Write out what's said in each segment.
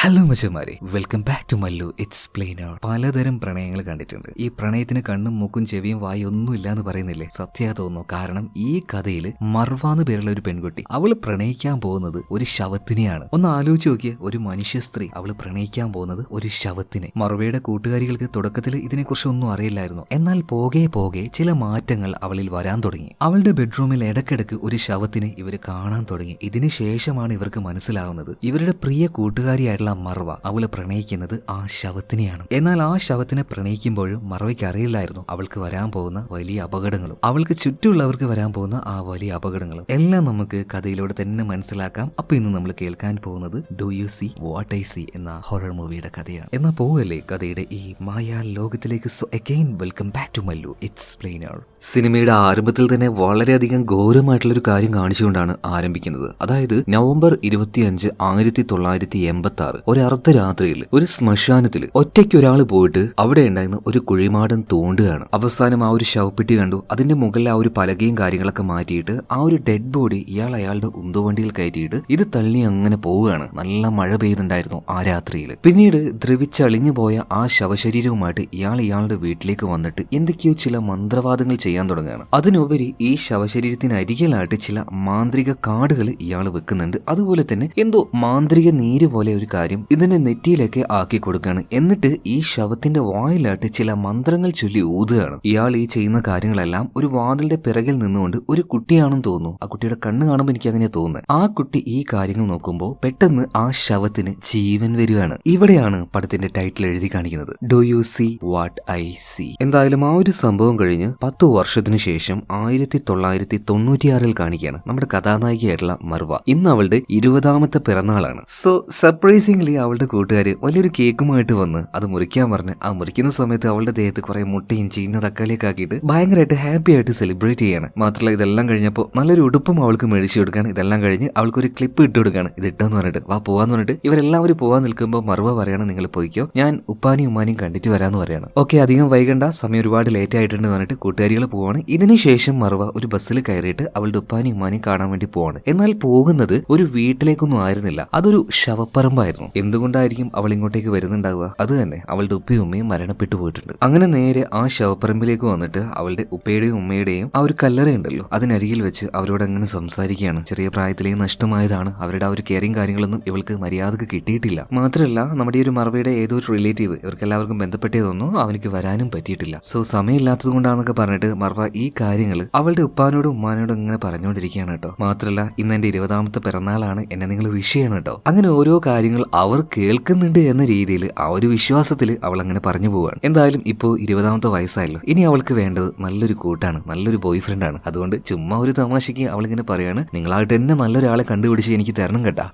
Hello മച്ചന്മാരെ, welcome back to Mallu explainer. പലതരം പ്രണയങ്ങൾ കണ്ടിട്ടുണ്ട്. ഈ പ്രണയത്തിന് കണ്ണും മൂക്കും ചെവിയും വായി ഒന്നും ഇല്ലാന്ന് പറയുന്നില്ലേ? സത്യാ തോന്നുന്നു. കാരണം ഈ കഥയിൽ മർവാന്ന് പേരുള്ള ഒരു പെൺകുട്ടി, അവള് പ്രണയിക്കാൻ പോകുന്നത് ഒരു ശവത്തിനെയാണ്. ഒന്ന് ആലോചിച്ച് നോക്കിയ, ഒരു മനുഷ്യ സ്ത്രീ അവള് പ്രണയിക്കാൻ പോകുന്നത് ഒരു ശവത്തിനെ. മർവയുടെ കൂട്ടുകാരികൾക്ക് തുടക്കത്തിൽ ഇതിനെക്കുറിച്ച് ഒന്നും അറിയില്ലായിരുന്നു. എന്നാൽ പോകെ പോകെ ചില മാറ്റങ്ങൾ അവളിൽ വരാൻ തുടങ്ങി. അവളുടെ ബെഡ്റൂമിൽ ഇടയ്ക്കിടയ്ക്ക് ഒരു ശവത്തിനെ ഇവര് കാണാൻ തുടങ്ങി. ഇതിന് ശേഷമാണ് ഇവർക്ക് മനസ്സിലാവുന്നത് ഇവരുടെ പ്രിയ കൂട്ടുകാരിയായിട്ടുള്ള മർവ അവള് പ്രണയിക്കുന്നത് ആ ശവത്തിനെയാണ്. എന്നാൽ ആ ശവത്തിനെ പ്രണയിക്കുമ്പോഴും മർവയ്ക്ക് അറിയില്ലായിരുന്നു അവൾക്ക് വരാൻ പോകുന്ന വലിയ അപകടങ്ങളും അവൾക്ക് ചുറ്റുമുള്ളവർക്ക് വരാൻ പോകുന്ന ആ വലിയ അപകടങ്ങളും എല്ലാം നമുക്ക് കഥയിലൂടെ തന്നെ മനസ്സിലാക്കാം. അപ്പൊ ഇന്ന് നമ്മൾ കേൾക്കാൻ പോകുന്നത് do you see what I see എന്ന ഹൊറർ മൂവിയുടെ കഥയാണ്. എന്നാൽ പോവല്ലേ കഥയുടെ ഈ മായാ ലോകത്തിലേക്ക്. So again welcome back to Mallu explainer. സിനിമയുടെ ആരംഭത്തിൽ തന്നെ വളരെയധികം ഘോരമായിട്ടുള്ളൊരു കാര്യം കാണിച്ചുകൊണ്ടാണ് ആരംഭിക്കുന്നത്. അതായത് നവംബർ 25, 1986 ഒരു അർദ്ധരാത്രിയിൽ ഒരു ശ്മശാനത്തിൽ ഒറ്റയ്ക്ക് ഒരാൾ പോയിട്ട് അവിടെ ഉണ്ടായിരുന്ന ഒരു കുഴിമാടം തോണ്ടുകയാണ്. അവസാനം ആ ഒരു ശവപ്പെട്ടി കണ്ടു. അതിന്റെ മുകളിൽ ആ ഒരു പലകയും കാര്യങ്ങളൊക്കെ മാറ്റിയിട്ട് ആ ഒരു ഡെഡ് ബോഡി അയാളുടെ ഉന്തുവണ്ടിയിൽ കയറ്റിയിട്ട് ഇത് തള്ളി അങ്ങനെ പോവുകയാണ്. നല്ല മഴ പെയ്യുന്നുണ്ടായിരുന്നു ആ രാത്രിയിൽ. പിന്നീട് ദ്രവിച്ചളിഞ്ഞു പോയ ആ ശവശരീരവുമായിട്ട് ഇയാളുടെ വീട്ടിലേക്ക് വന്നിട്ട് എന്തൊക്കെയോ ചില മന്ത്രവാദങ്ങൾ ചെയ്യാൻ തുടങ്ങുകയാണ്. അതിനുപരി ഈ ശവശരീരത്തിനരികിലായിട്ട് ചില മാന്ത്രിക കാർഡുകൾ ഇയാൾ വെക്കുന്നുണ്ട്. അതുപോലെ തന്നെ എന്തോ മാന്ത്രിക നീര് പോലെ ഒരു കാര്യം ഇതിന്റെ നെറ്റിയിലൊക്കെ ആക്കി കൊടുക്കുകയാണ്. എന്നിട്ട് ഈ ശവത്തിന്റെ വായിലായിട്ട് ചില മന്ത്രങ്ങൾ ചൊല്ലി ഊതുകയാണ്. ഇയാൾ ഈ ചെയ്യുന്ന കാര്യങ്ങളെല്ലാം ഒരു വാതിലിന്റെ പിറകിൽ നിന്നുകൊണ്ട് ഒരു കുട്ടിയാണെന്ന് തോന്നുന്നു. ആ കുട്ടിയുടെ കണ്ണ് കാണുമ്പോൾ എനിക്ക് അങ്ങനെ തോന്നുന്നത്. ആ കുട്ടി ഈ കാര്യങ്ങൾ നോക്കുമ്പോൾ പെട്ടെന്ന് ആ ശവത്തിന് ജീവൻ വരികയാണ്. ഇവിടെയാണ് പടത്തിന്റെ ടൈറ്റിൽ എഴുതി കാണിക്കുന്നത്, do you see what I see. എന്തായാലും ആ ഒരു സംഭവം കഴിഞ്ഞ് 10 വർഷത്തിനു ശേഷം 1996 കാണിക്കുകയാണ് നമ്മുടെ കഥാനായികയായിട്ടുള്ള മർവ. ഇന്ന് അവളുടെ 20ാമത്തെ പിറന്നാളാണ്. സോ സർപ്രൈസിംഗ്ലി അവളുടെ കൂട്ടുകാര് വലിയൊരു കേക്കുമായിട്ട് വന്ന് അത് മുറിക്കാൻ പറഞ്ഞ് ആ മുറിക്കുന്ന സമയത്ത് അവളുടെ ദേഹത്ത് കുറെ മുട്ടയും ചീഞ്ഞ തക്കാളിയൊക്കെ ആക്കിയിട്ട് ഭയങ്കരമായിട്ട് ഹാപ്പി ആയിട്ട് സെലിബ്രേറ്റ് ചെയ്യാണ്. മാത്രമല്ല ഇതെല്ലാം കഴിഞ്ഞപ്പോൾ നല്ലൊരു ഉടുപ്പും അവൾക്ക് മേടിച്ചു കൊടുക്കുകയാണ്. ഇതെല്ലാം കഴിഞ്ഞ് അവൾക്കൊരു ക്ലിപ്പ് ഇട്ട് കൊടുക്കുകയാണ്. ഇത് ഇട്ടെന്ന് പറഞ്ഞിട്ട് വാ പോവാന്ന് പറഞ്ഞിട്ട് ഇവരെല്ലാവരും പോവാൻ നിൽക്കുമ്പോൾ മർവ പറയാണ്, നിങ്ങൾ പോയിക്കോ, ഞാൻ ഉപ്പാനിയും ഉമ്മാനിയും കണ്ടിട്ട് വരാന്ന് പറയാണ്. ഓക്കെ, അധികം വൈകണ്ട, സമയം ഒരുപാട് ലേറ്റ് ആയിട്ടുണ്ട് പറഞ്ഞിട്ട് കൂട്ടുകാരികൾ പോവാണ്. ഇതിനുശേഷം മർവ ഒരു ബസ്സിൽ കയറിയിട്ട് അവളുടെ ഉപ്പാനിയും ഉമ്മാനിയും കാണാൻ വേണ്ടി പോവാണ്. എന്നാൽ പോകുന്നത് ഒരു വീട്ടിലേക്കൊന്നും ആയിരുന്നില്ല, അതൊരു ശവപ്പറമ്പായിരുന്നു. എന്തുകൊണ്ടായിരിക്കും അവൾ ഇങ്ങോട്ടേക്ക് വരുന്നുണ്ടാവുക? അത് തന്നെ, അവളുടെ ഉപ്പയും ഉമ്മയും മരണപ്പെട്ടു പോയിട്ടുണ്ട്. അങ്ങനെ നേരെ ആ ശവപ്പറമ്പിലേക്ക് വന്നിട്ട് അവളുടെ ഉപ്പയുടെയും ഉമ്മയുടെയും ആ ഒരു കല്ലറയുണ്ടല്ലോ അതിനരികിൽ വെച്ച് അവരോട് അങ്ങനെ സംസാരിക്കുകയാണ്. ചെറിയ പ്രായത്തിലേ നഷ്ടമായതാണ്. അവരുടെ ആ ഒരു കെയറിങ് കാര്യങ്ങളൊന്നും ഇവൾക്ക് മര്യാദക്ക് കിട്ടിയിട്ടില്ല. മാത്രമല്ല നമ്മുടെ ഈ ഒരു മർവയുടെ ഏതോ ഒരു റിലേറ്റീവ് ഇവർക്കെല്ലാവർക്കും ബന്ധപ്പെട്ടതൊന്നും അവനിക്ക് വരാനും പറ്റിയിട്ടില്ല. സോ സമയമില്ലാത്തത് കൊണ്ടാന്നൊക്കെ പറഞ്ഞിട്ട് മർവ ഈ കാര്യങ്ങൾ അവളുടെ ഉപ്പാനോടും ഉമ്മാനോടും ഇങ്ങനെ പറഞ്ഞുകൊണ്ടിരിക്കുകയാണ് കേട്ടോ. മാത്രമല്ല ഇന്ന് എന്റെ 20ാമത്തെ പിറന്നാളാണ്, എന്നെ നിങ്ങൾ വിഷ് ചെയ്യണം കേട്ടോ. അങ്ങനെ ഓരോ കാര്യങ്ങൾ അവർ കേൾക്കുന്നുണ്ട് എന്ന രീതിയിൽ ആ ഒരു വിശ്വാസത്തിൽ അവൾ അങ്ങനെ പറഞ്ഞു പോവാണ്. എന്തായാലും ഇപ്പോൾ 20ാമത്തെ വയസ്സായല്ലോ, ഇനി അവൾക്ക് വേണ്ടത് നല്ലൊരു കൂട്ടാണ്, നല്ലൊരു ബോയ് ഫ്രണ്ട് ആണ്. അതുകൊണ്ട് ചുമ്മാ ഒരു തമാശയ്ക്ക് അവളിങ്ങനെ പറയാണ്, നിങ്ങളായിട്ട് തന്നെ നല്ലൊരാളെ കണ്ടുപിടിച്ച് എനിക്ക് തരണം കേട്ടാ.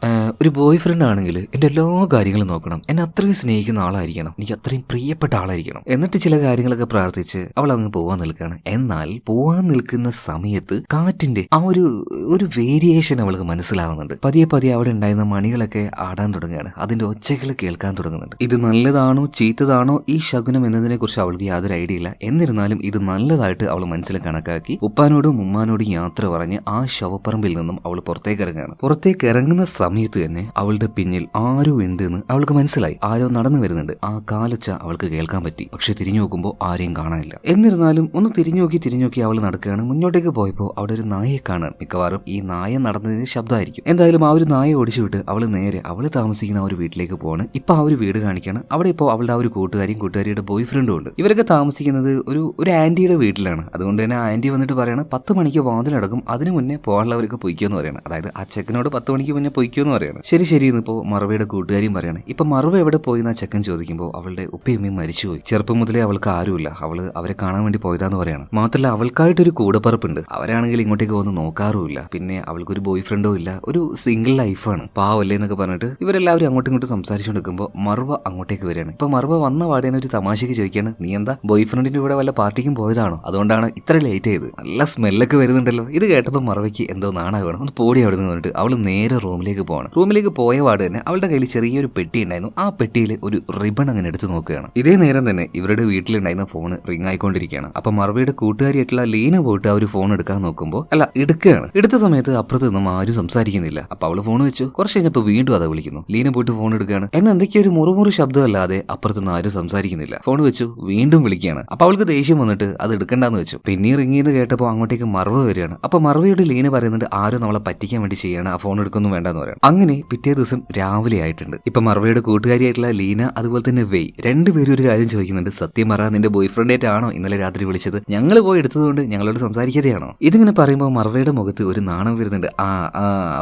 ഒരു ബോയ് ഫ്രണ്ട് ആണെങ്കിൽ എന്റെ എല്ലാ കാര്യങ്ങളും നോക്കണം, എന്നെ അത്രയും സ്നേഹിക്കുന്ന ആളായിരിക്കണം, എനിക്ക് അത്രയും പ്രിയപ്പെട്ട ആളായിരിക്കണം. എന്നിട്ട് ചില കാര്യങ്ങളൊക്കെ പ്രാർത്ഥിച്ച് അവൾ അങ്ങ് പോവാൻ നിൽക്കുകയാണ്. എന്നാൽ പോവാൻ നിൽക്കുന്ന സമയത്ത് കാറ്റിന്റെ ആ ഒരു വേരിയേഷൻ അവൾക്ക് മനസ്സിലാവുന്നുണ്ട്. പതിയെ പതിയെ അവിടെ ഉണ്ടായിരുന്ന മണികളൊക്കെ ആടാൻ തുടങ്ങുകയാണ്. അതിന്റെ ഒച്ചകൾ കേൾക്കാൻ തുടങ്ങുന്നുണ്ട്. ഇത് നല്ലതാണോ ചീത്തതാണോ ഈ ശകുനം എന്നതിനെ കുറിച്ച് അവൾക്ക് യാതൊരു ഐഡിയ ഇല്ല. എന്നിരുന്നാലും ഇത് നല്ലതായിട്ട് അവൾ മനസ്സിൽ കണക്കാക്കി ഉപ്പാനോടും ഉമ്മാനോടും യാത്ര പറഞ്ഞ് ആ ശവപ്പറമ്പിൽ നിന്നും അവൾ പുറത്തേക്ക് ഇറങ്ങുകയാണ്. പുറത്തേക്ക് ഇറങ്ങുന്ന സമയത്ത് തന്നെ അവളുടെ പിന്നിൽ ആരോ ഉണ്ട് എന്ന് അവൾക്ക് മനസ്സിലായി. ആരോ നടന്നു വരുന്നുണ്ട്. ആ കാലൊച്ച അവൾക്ക് കേൾക്കാൻ പറ്റി. പക്ഷെ തിരിഞ്ഞു നോക്കുമ്പോൾ ആരെയും കാണാനില്ല. എന്നിരുന്നാലും ഒന്ന് തിരിഞ്ഞു നോക്കി അവൾ നടക്കുകയാണ്. മുന്നോട്ടേക്ക് പോയപ്പോൾ അവിടെ ഒരു നായയെ കാണാൻ. മിക്കവാറും ഈ നായ നടന്നതിന് ശബ്ദമായിരിക്കും. എന്തായാലും ആ ഒരു നായ ഓടിച്ചുവിട്ട് അവൾ നേരെ അവൾ താമസിക്കുന്ന ആ ഒരു വീട്ടിലേക്ക് പോവാണ്. ഇപ്പൊ ആ ഒരു വീട് കാണിക്കാണ്. അവിടെ ഇപ്പോൾ അവളുടെ ആ ഒരു കൂട്ടുകാരിയുടെ ബോയ് ഫ്രണ്ടും ഉണ്ട്. ഇവരൊക്കെ താമസിക്കുന്നത് ഒരു ആന്റിയുടെ വീട്ടിലാണ്. അതുകൊണ്ട് തന്നെ ആ ആന്റി വന്നിട്ട് പറയണം 10 മണിക്ക് വാതിലടക്കും, അതിന് മുന്നേ പോകാനുള്ളവർക്ക് പൊയ്ക്കോന്ന് പറയണം. അതായത് ആ ചെക്കനോട് 10 മണിക്ക് മുന്നേ പൊയ്ക്കോന്ന് പറയണം. ശരി ഇന്നിപ്പോ മറവയുടെ കൂട്ടുകാരിയും പറയണം. ഇപ്പൊ മറവ എവിടെ പോയി ആ ചെക്കൻ ചോദിക്കുമ്പോൾ അവളുടെ ഉപ്പയും മരിച്ചുപോയി. ചെറുപ്പം മുതലേ അവൾക്ക് ആരുമില്ല, അവള് അവരെ കാണാൻ വേണ്ടി പോയതാന്ന് പറയണം. മാത്രമല്ല അവൾക്കായിട്ടൊരു കൂടപ്പറപ്പുണ്ട്. അവരാണെങ്കിൽ ഇങ്ങോട്ടേക്ക് വന്ന് നോക്കാറുമില്ല. പിന്നെ അവൾക്കൊരു ബോയ് ഫ്രണ്ടോ ഇല്ല, ഒരു സിംഗിൾ ലൈഫാണ്, പാവല്ലേ എന്നൊക്കെ പറഞ്ഞിട്ട് ഇവരെല്ലാവരും അങ്ങോട്ടും ഇങ്ങോട്ടും സംസാരിച്ചുകൊണ്ടിരിക്കുമ്പോൾ മർവ അങ്ങോട്ടേക്ക് വരികയാണ്. ഇപ്പൊ മർവ വന്ന പാടേനെ ഒരു തമാശയ്ക്ക് ചോദിക്കുകയാണ്, നീ എന്താ ബോയ് ഫ്രണ്ടിന്റെ കൂടെ വല്ല പാർട്ടിക്കും പോയതാണോ? അതുകൊണ്ടാണ് ഇത്ര ലേറ്റ് ചെയ്ത്. നല്ല സ്മെല്ലൊക്കെ വരുന്നുണ്ടല്ലോ. ഇത് കേട്ടപ്പോൾ മർവയ്ക്ക് എന്തോ നാണാകണം. ഒന്ന് പോടി അവിടെ നിന്ന് പറഞ്ഞിട്ട് അവൾ നേരെ റൂമിലേക്ക് പോകണം. റൂമിലേക്ക് പോയ പാട് തന്നെ അവളുടെ കയ്യിൽ ചെറിയൊരു പെട്ടി ഉണ്ടായിരുന്നു. ആ പെട്ടിയിൽ ഒരു റിബൺ അങ്ങനെ എടുത്ത് നോക്കുകയാണ്. ഇതേ നേരം തന്നെ ഇവരുടെ വീട്ടിലുണ്ടായിരുന്ന ഫോൺ റിംഗ് ആയിക്കൊണ്ടിരിക്കുകയാണ്. അപ്പൊ മർവയുടെ കൂട്ടുകാരിയായിട്ടുള്ള ലീന പോയിട്ട് ആ ഒരു ഫോൺ എടുക്കാൻ നോക്കുമ്പോൾ എടുക്കുകയാണ്. എടുത്ത സമയത്ത് അപ്പുറത്ത് നിന്നും ആരും സംസാരിക്കുന്നില്ല. അപ്പൊ അവള് ഫോൺ വെച്ചു. കുറച്ച് കഴിഞ്ഞപ്പോൾ വീണ്ടും അതാ വിളിക്കുന്നു. ലീന പോയിട്ട് ഫോൺ എടുക്കുകയാണ്. എന്നാൽ എന്തൊക്കെയോ ഒരു മുറുമുറു ശബ്ദമല്ലാതെ അപ്പുറത്തുനിന്ന് ആരും സംസാരിക്കുന്നില്ല. ഫോൺ വെച്ചു, വീണ്ടും വിളിക്കുകയാണ്. അപ്പൊ അവൾക്ക് ദേഷ്യം വന്നിട്ട് അത് എടുക്കണ്ടെന്ന് വെച്ചു. പിന്നെ റിങ്ങിന്ന് കേട്ടപ്പോൾ അങ്ങോട്ടേക്ക് മർവ വരികയാണ്. അപ്പൊ മർവയോട് ലീന പറയുന്നുണ്ട് ആരും നമ്മളെ പറ്റിക്കാൻ വേണ്ടി ചെയ്യാണ്, ആ ഫോൺ എടുക്കൊന്നും വേണ്ടെന്ന് പറയാം. അങ്ങനെ പിറ്റേ ദിവസം രാവിലെ ആയിട്ടുണ്ട്. ഇപ്പൊ മർവയുടെ കൂട്ടുകാരിയായിട്ടുള്ള ലീന അതുപോലെ തന്നെ വെയ് രണ്ടുപേരും ഒരു കാര്യം ചോദിക്കുന്നുണ്ട്. സത്യം പറ, നിന്റെ ബോയ് ഫ്രണ്ടേറ്റാണോ ഇന്നലെ രാത്രി വിളിച്ചത്? ഞങ്ങൾ പോയി എടുത്തതുകൊണ്ട് ഞങ്ങളോട് സംസാരിക്കാതെയാണോ? ഇതിങ്ങനെ പറയുമ്പോൾ മർവയുടെ മുഖത്ത് ഒരു നാണം വരുന്നുണ്ട്.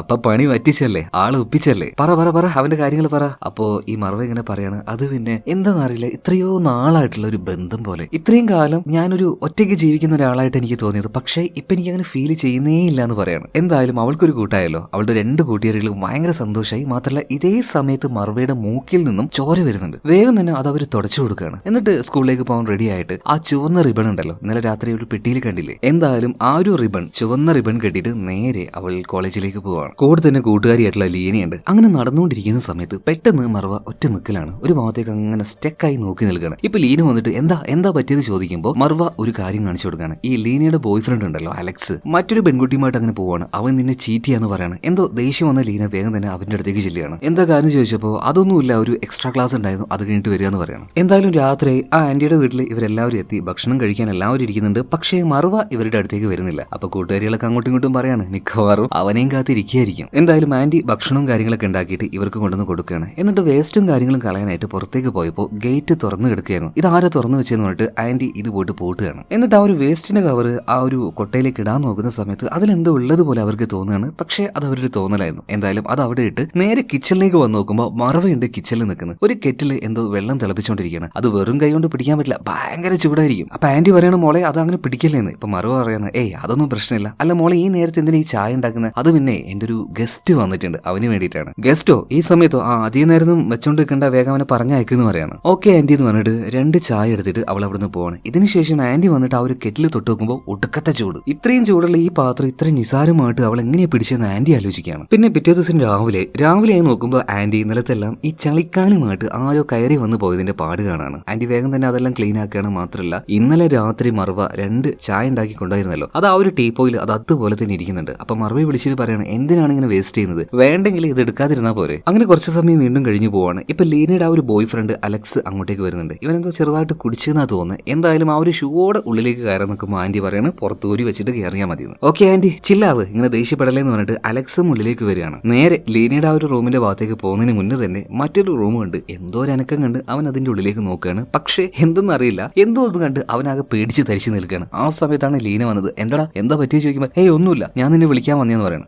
അപ്പൊ പണി പറ്റിച്ചല്ലേ, ആള് ഒപ്പിച്ചല്ലേ, പറ പറ പറ അവന്റെ കാര്യങ്ങൾ പറ. അപ്പോ ഈ മർവ ഇങ്ങനെ പറയാണ്, അത് പിന്നെ എന്താണെന്നറിയില്ല, ഇത്രയോ നാളായിട്ടുള്ള ഒരു ബന്ധം പോലെ. ഇത്രയും കാലം ഞാനൊരു ഒറ്റയ്ക്ക് ജീവിക്കുന്ന ഒരാളായിട്ട് എനിക്ക് തോന്നിയത്, പക്ഷേ ഇപ്പൊ എനിക്ക് അങ്ങനെ ഫീൽ ചെയ്യുന്നേ ഇല്ല എന്ന് പറയാണ്. എന്തായാലും അവൾക്കൊരു കൂട്ടായല്ലോ. അവളുടെ രണ്ട് കൂട്ടുകാരികളും ഭയങ്കര സന്തോഷമായി. മാത്രമല്ല ഇതേ സമയത്ത് മർവയുടെ മൂക്കിൽ നിന്നും ചോര വരുന്നുണ്ട്. വേഗം തന്നെ അത് അവർ തുടച്ചു കൊടുക്കുകയാണ്. എന്നിട്ട് സ്കൂളിലേക്ക് പോകാൻ റെഡി ആയിട്ട് ആ ചുവന്ന റിബൺ ഉണ്ടല്ലോ, ഇന്നലെ രാത്രി ഒരു പെട്ടിയിൽ കണ്ടില്ലേ, എന്തായാലും ആ ഒരു റിബൺ, ചുവന്ന റിബൺ കെട്ടിയിട്ട് നേരെ അവൾ കോളേജിലേക്ക് പോവാണ്. കൂടെ തന്നെ കൂട്ടുകാരിയായിട്ടുള്ള ലീനയുണ്ട്. അങ്ങനെ നടന്നുകൊണ്ടിരിക്കുന്ന സമയത്ത് പെട്ടെന്ന് മർവ ഒറ്റ നിൽക്കലാണ്. ഒരു ഭാഗത്തേക്ക് അങ്ങനെ സ്റ്റെക്കായി നോക്കി നിൽക്കുകയാണ്. ഇപ്പൊ ലീന വന്നിട്ട് എന്താ പറ്റിയെന്ന് ചോദിക്കുമ്പോൾ മർവ ഒരു കാര്യം കാണിച്ചു കൊടുക്കുകയാണ്. ഈ ലീനയുടെ ബോയ് ഫ്രണ്ട് ഉണ്ടല്ലോ അലക്സ്, മറ്റൊരു പെൺകുട്ടിയുമായിട്ട് അങ്ങനെ പോവാണ്. അവൻ നിന്നെ ചീറ്റ് ചെയ്യാന്ന് പറയാണ്. എന്തോ ദേഷ്യം വന്ന ലീന വേഗം തന്നെ അവന്റെ അടുത്തേക്ക് ചെല്ലുകയാണ്. എന്താ കാര്യം ചോദിച്ചപ്പോൾ അതൊന്നുമില്ല, ഒരു എക്സ്ട്രാ ക്ലാസ് ഉണ്ടായിരുന്നു, അത് കഴിഞ്ഞിട്ട് വരിക എന്ന് പറയണം. എന്തായാലും രാത്രി ആ ആന്റിയുടെ വീട്ടിൽ ഇവരെല്ലാവരും എത്തി. ഭക്ഷണം കഴിക്കാൻ എല്ലാവരും ഇരിക്കുന്നുണ്ട്. പക്ഷേ മർവ ഇവരുടെ അടുത്തേക്ക് വരുന്നില്ല. അപ്പൊ കൂട്ടുകാരികളൊക്കെ അങ്ങോട്ടും ഇങ്ങോട്ടും പറയാണ് മിക്കവാറും അവനെയും കാത്തിരിക്കുകയായിരിക്കും. എന്തായാലും ആന്റി ഭക്ഷണവും കാര്യങ്ങളൊക്കെ ഉണ്ടാക്കിയിട്ട് ഇവർക്ക് കൊണ്ടുവന്ന് കൊടുക്കുകയാണ്. എന്നിട്ട് വേസ്റ്റും കാര്യങ്ങളും കളയാനായിട്ട് പുറത്തേക്ക് പോയപ്പോൾ ഗേറ്റ് തുറന്നു കിടക്കുകയായിരുന്നു. ഇതാരെ തുറന്നു വെച്ചെന്ന് പറഞ്ഞിട്ട് ആന്റി ഇത് പോയിട്ട് പൂട്ടുകയാണ്. എന്നിട്ട് ആ ഒരു വേസ്റ്റിന്റെ കവർ ആ ഒരു കൊട്ടയിലേക്ക് ഇടാൻ നോക്കുന്ന സമയത്ത് അതിലെന്തോ ഉള്ളതുപോലെ അവർക്ക് തോന്നുകയാണ്. പക്ഷേ അത് അവരുടെ തോന്നലായിരുന്നു. എന്തായാലും അത് അവിടെ ഇട്ട് നേരെ കിച്ചണിലേക്ക് വന്ന് നോക്കുമ്പോൾ മറവയുണ്ട് കിച്ചണിൽ നിൽക്കുന്നത്. ഒരു കെറ്റിൽ എന്തോ വെള്ളം തിളപ്പിച്ചുകൊണ്ടിരിക്കുകയാണ്. അത് വെറും കൈ കൊണ്ട് പിടിക്കാൻ പറ്റില്ല, ഭയങ്കര ചൂടായിരിക്കും. അപ്പൊ ആന്റി പറയണ മോളെ അത് അങ്ങനെ പിടിക്കല്ലേന്ന്. ഇപ്പൊ മറവ പറയാണ് അതൊന്നും പ്രശ്നമില്ല. അല്ല മോളെ ഈ നേരത്തെ എന്തിനാ ഈ ചായ ഉണ്ടാക്കുന്നത്? അത് പിന്നെ എന്റെ ഒരു ഗസ്റ്റ് വന്നിട്ടുണ്ട്, അവന് വേണ്ടിയിട്ടാണ്. ഗസ്റ്റോ? ഈ സമയത്തോ? അധികം നേരം വെച്ചോണ്ട് നിൽക്കണ്ട, വേഗം അവനെ പറഞ്ഞയക്കുന്നു പറയാണ്. ഓക്കെ ആന്റി എന്ന് പറഞ്ഞിട്ട് 2 ചായ എടുത്തിട്ട് അവൾ അവിടുന്ന് പോവാണ്. ഇതിനുശേഷം ആന്റി വന്നിട്ട് ആ ഒരു കെറ്റിൽ തൊട്ട് നോക്കുമ്പോൾ ഒടുക്കത്തെ ചൂട്. ഇത്രയും ചൂടുള്ള ഈ പാത്രം ഇത്രയും നിസാരമായിട്ട് അവൾ എങ്ങനെയാ പിടിച്ചെന്ന് ആന്റി ആലോചിക്കുകയാണ്. പിന്നെ പിറ്റേ ദിവസം രാവിലെ ആയി നോക്കുമ്പോൾ ആന്റി ഇന്നലത്തെല്ലാം ഈ ചളിക്കാനുമായിട്ട് ആരോ കയറി വന്ന് പോയതിന്റെ പാട് കാണാണ്. ആന്റി വേഗം തന്നെ അതെല്ലാം ക്ലീൻ ആക്കുകയാണ്. മാത്രമല്ല ഇന്നലെ രാത്രി മർവ 2 ചായ ഉണ്ടാക്കി കൊണ്ടുവരുന്നല്ലോ, അത് ആ ഒരു ടീപ്പോയിൽ അത് അതുപോലെ തന്നെ ഇരിക്കുന്നുണ്ട്. അപ്പൊ മർവയെ വിളിച്ചിട്ട് പറയാണ് എന്തിനാണ് ഇങ്ങനെ വേസ്റ്റ് ചെയ്യുന്നത്, വേണ്ടെങ്കിൽ ഇത് എടുക്കാതിരുന്നാൽ പോരെ. അങ്ങനെ കുറച്ച് സമയം വീണ്ടും കഴിഞ്ഞു പോവാണ്. ഇപ്പൊ ലീനയുടെ ആ ഒരു ബോയ് ഫ്രണ്ട് അലക്സ് അങ്ങോട്ടേക്ക് വരുന്നുണ്ട്. ഇവനെന്തോ ചെറുതായിട്ട് കുടിച്ചെന്നാ തോന്നുന്നത്. എന്തായാലും ആ ഒരു ഷൂയോടെ ഉള്ളിലേക്ക് കയറാൻ നിൽക്കുമ്പോൾ ആന്റി പറയാണ് പുറത്തൂരി വെച്ചിട്ട് കയറിയാൽ മതി. ഓക്കെ ആന്റി ചില്ലാവ്, ഇങ്ങനെ ദേഷ്യപ്പെടലേന്ന് പറഞ്ഞിട്ട് അലക്സും ഉള്ളിലേക്ക് വരികയാണ്. നേരെ ലീനയുടെ ആ ഒരു റൂമിന്റെ ഭാഗത്തേക്ക് പോകുന്നതിന് മുന്നേ തന്നെ മറ്റൊരു റൂം കണ്ട് എന്തോ ഒരു അനക്കം കണ്ട് അവൻ അതിന്റെ ഉള്ളിലേക്ക് നോക്കുകയാണ്. പക്ഷേ എന്തെന്നറിയില്ല, എന്തോ ഒന്ന് കണ്ട് അവനാകെ പേടിച്ച് തരിച്ചു നിൽക്കുകയാണ്. ആ സമയത്താണ് ലീന വന്നത്. എന്താ പറ്റിയ ചോദിക്കുമ്പോൾ ഒന്നുമില്ല, ഞാൻ നിന്നെ വിളിക്കാൻ വന്നേന്ന് പറയണം.